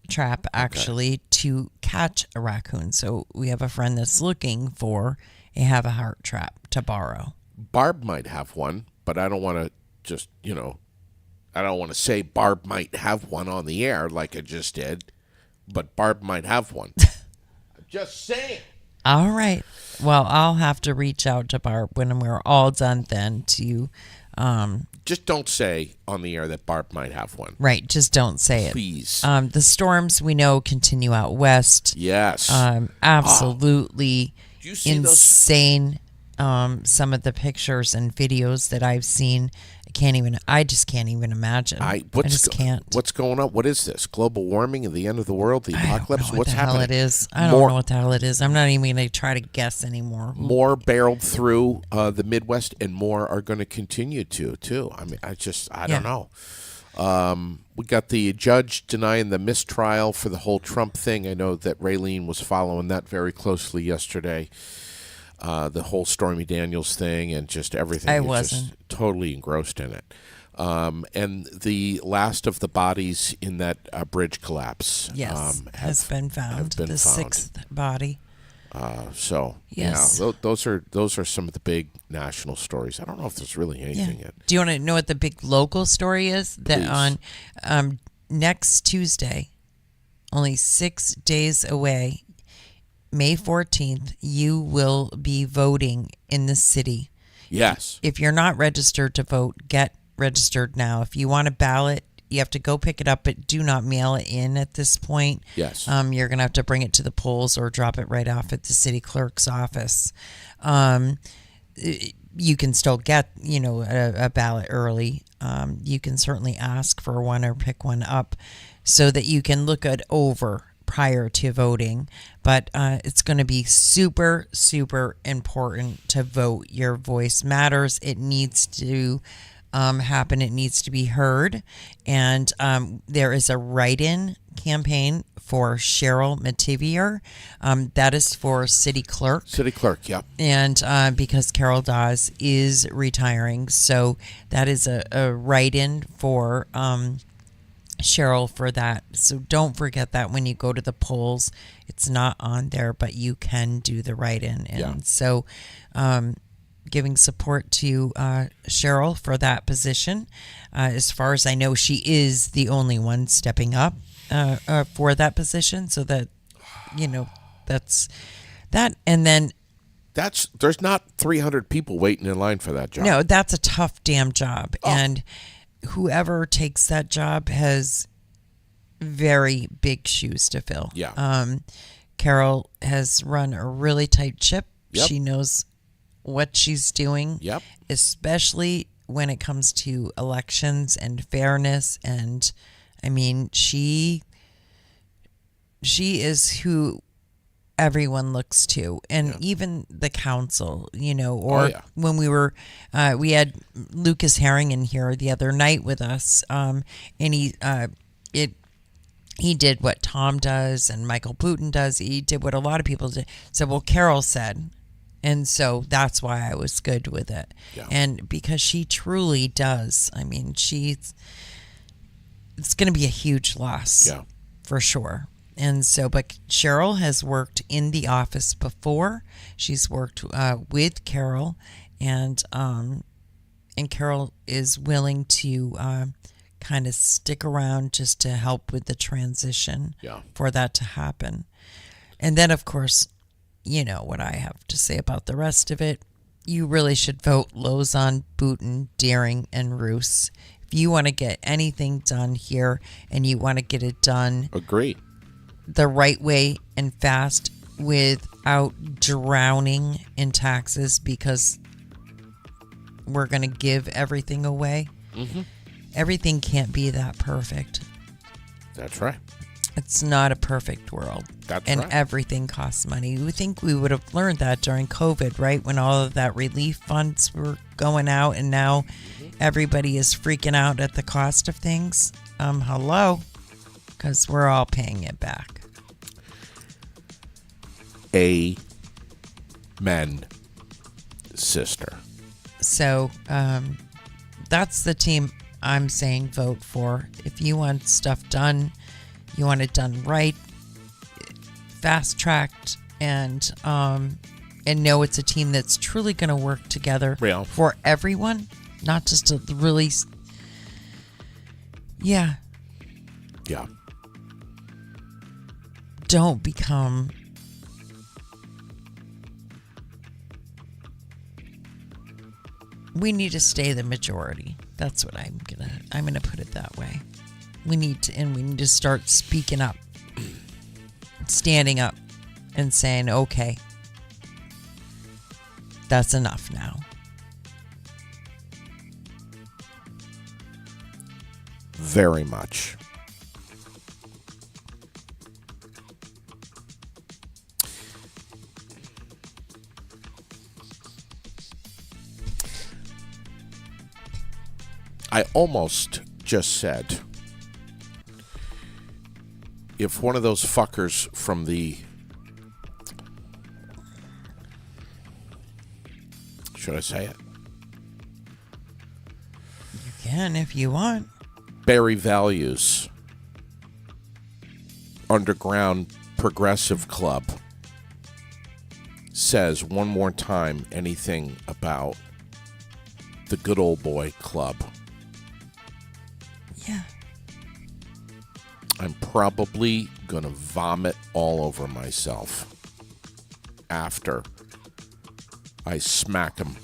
trap, actually, to catch a raccoon. So we have a friend that's looking for a have a heart trap to borrow. Barb might have one, but I don't want to just, I don't want to say Barb might have one on the air like I just did, but Barb might have one. I'm just saying. All right. Well, I'll have to reach out to Barb when we're all done then to... Just don't say on the air that Barb might have one. Right, just don't say it. Please. The storms, we know, continue out west. Yes. Absolutely Do you see those? insane. Some of the pictures and videos that I've seen, I just can't even imagine. I just can't. What's going on? What is this? Global warming and the end of the world? The apocalypse? What's What's the happening? hell it is? I don't know what the hell it is. I'm not even going to try to guess anymore. More barreled through the Midwest, and more are going to continue to, too. I mean, I don't know. We got the judge denying the mistrial for the whole Trump thing. I know that Raylene was following that very closely yesterday. The whole Stormy Daniels thing and just everything. I It's wasn't. just totally engrossed in it. And the last of the bodies in that bridge collapse Yes, has been found. have been the found. sixth body. Yes. Yeah, those are some of the big national stories. I don't know if there's really anything yet. Do you want to know what the big local story is? That Please. on next Tuesday, only 6 days away, May 14th, you will be voting in the city. Yes. If you're not registered to vote, get registered now. If you want a ballot, you have to go pick it up, but do not mail it in at this point. Yes. You're going to have to bring it to the polls or drop it right off at the city clerk's office. You can still get, a ballot early. You can certainly ask for one or pick one up so that you can look it over prior to voting. But it's going to be super, super important to vote. Your voice matters. It needs to happen. It needs to be heard. And there is a write-in campaign for Cheryl Mativier. That is for city clerk. City clerk, yeah. And because Carol Dawes is retiring. So that is a write-in for Cheryl for that. So don't forget that when you go to the polls, it's not on there, but you can do the write-in. And Yeah. so giving support to Cheryl for that position. As far as I know, she is the only one stepping up for that position. So that, that's that. And then, There's not 300 people waiting in line for that job. no, that's a tough damn job. And whoever takes that job has very big shoes to fill. Yeah. Carol has run a really tight ship. Yep. She knows what she's doing. Yep. Especially when it comes to elections and fairness. And I mean, she is who everyone looks to, and even the council, or yeah. when we were we had Lucas Herring in here the other night with us, and he did what Tom does and Michael Putin does. He did what a lot of people did. So, well, Carol said, and so that's why I was good with it. Yeah. And because she truly does. I mean, it's going to be a huge loss. Yeah. For sure. And so, but Cheryl has worked in the office before. She's worked with Carol, and Carol is willing to kind of stick around just to help with the transition. Yeah. For that to happen. And then, of course, you know what I have to say about the rest of it. You really should vote Lozon, Booten, Deering, and Roos. If you want to get anything done here and you want to get it done Agree. the right way and fast without drowning in taxes, because we're going to give everything away. Mm-hmm. Everything can't be that perfect. That's right. It's not a perfect world. That's and right. everything costs money. You would think we would have learned that during COVID, right? When all of that relief funds were going out, and now everybody is freaking out at the cost of things. Hello? Because we're all paying it back. Amen, sister. So that's the team I'm saying vote for. If you want stuff done, you want it done right, fast-tracked, and know it's a team that's truly going to work together Yeah. for everyone, not just to really... Yeah, Yeah. don't become... We need to stay the majority. That's what I'm gonna put it that way. We need to start speaking up, standing up, and saying, okay, that's enough now. Very much. I almost just said, if one of those fuckers from the... Should I say it? You can if you want. Barry Values Underground Progressive Club says one more time anything about the Good Old Boy Club, Yeah. I'm probably going to vomit all over myself after I smack him.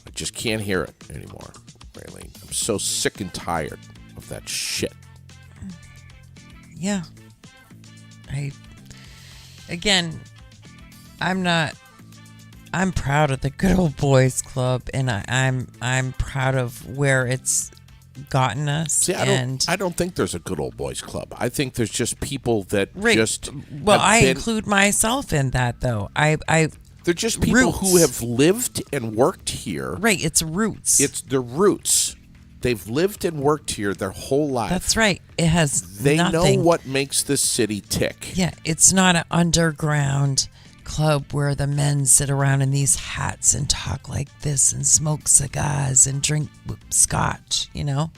I just can't hear it anymore, Raylene. I'm so sick and tired of that shit. Yeah. I'm proud of the Good Old Boys Club, and I'm proud of where it's gotten us. See, I don't think there's a Good Old Boys Club. I think there's just people that Right. just Well, have I been- include myself in that, though. They're just people who Roots. have lived and worked here. Right, it's roots. It's their roots. They've lived and worked here their whole life. That's right. It has They nothing. know what makes this city tick. Yeah, it's not an underground club where the men sit around in these hats and talk like this and smoke cigars and drink scotch, No.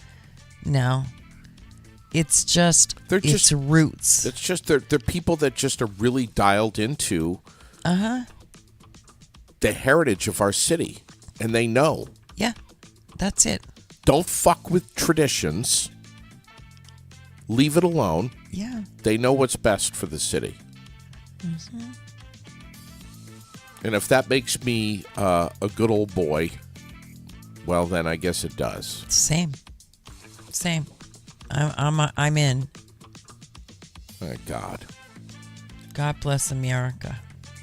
It's just They're it's just- roots. It's just they're people that just are really dialed into the heritage of our city, and they know. Yeah, that's it. Don't fuck with traditions. Leave it alone. Yeah. They know what's best for the city. And if that makes me a good old boy, well, then I guess it does. Same. I'm in. Oh, God. God bless America.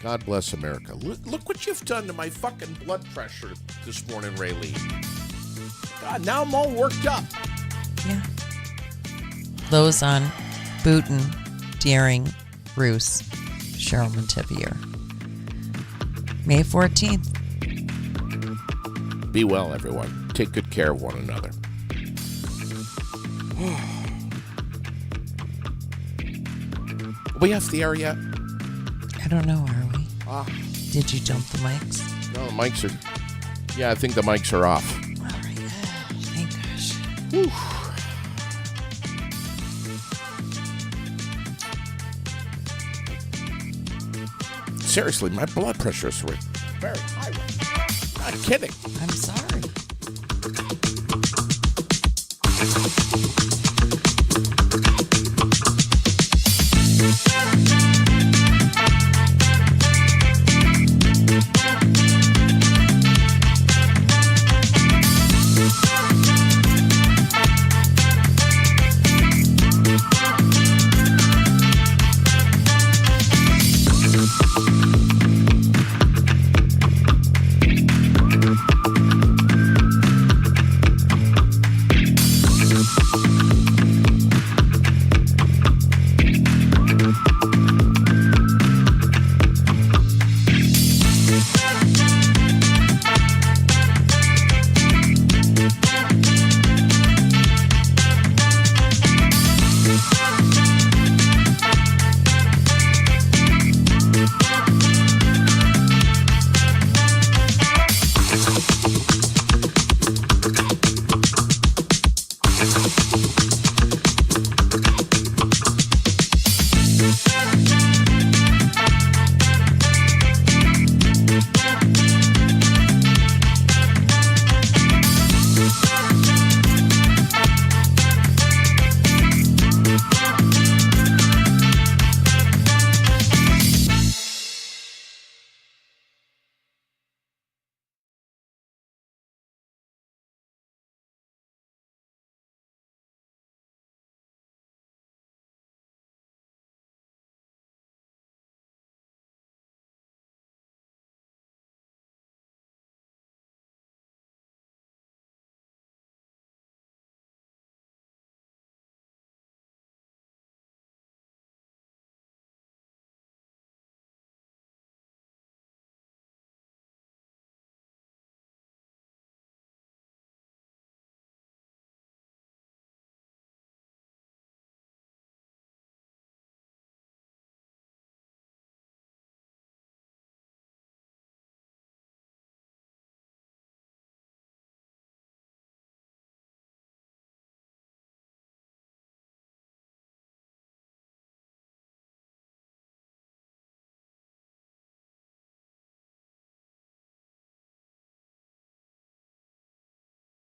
God bless America. Look what you've done to my fucking blood pressure this morning, Raylene. God, now I'm all worked up. Yeah. Lozon, Booton, Deering, Roos, Cheryl Montevier. May 14th. Be well, everyone. Take good care of one another. Are we off the air yet? I don't know, are we? Did you dump the mics? No, the mics are... Yeah, I think the mics are off. All right. Thank gosh. Seriously, my blood pressure is very high. Not kidding. I'm sorry.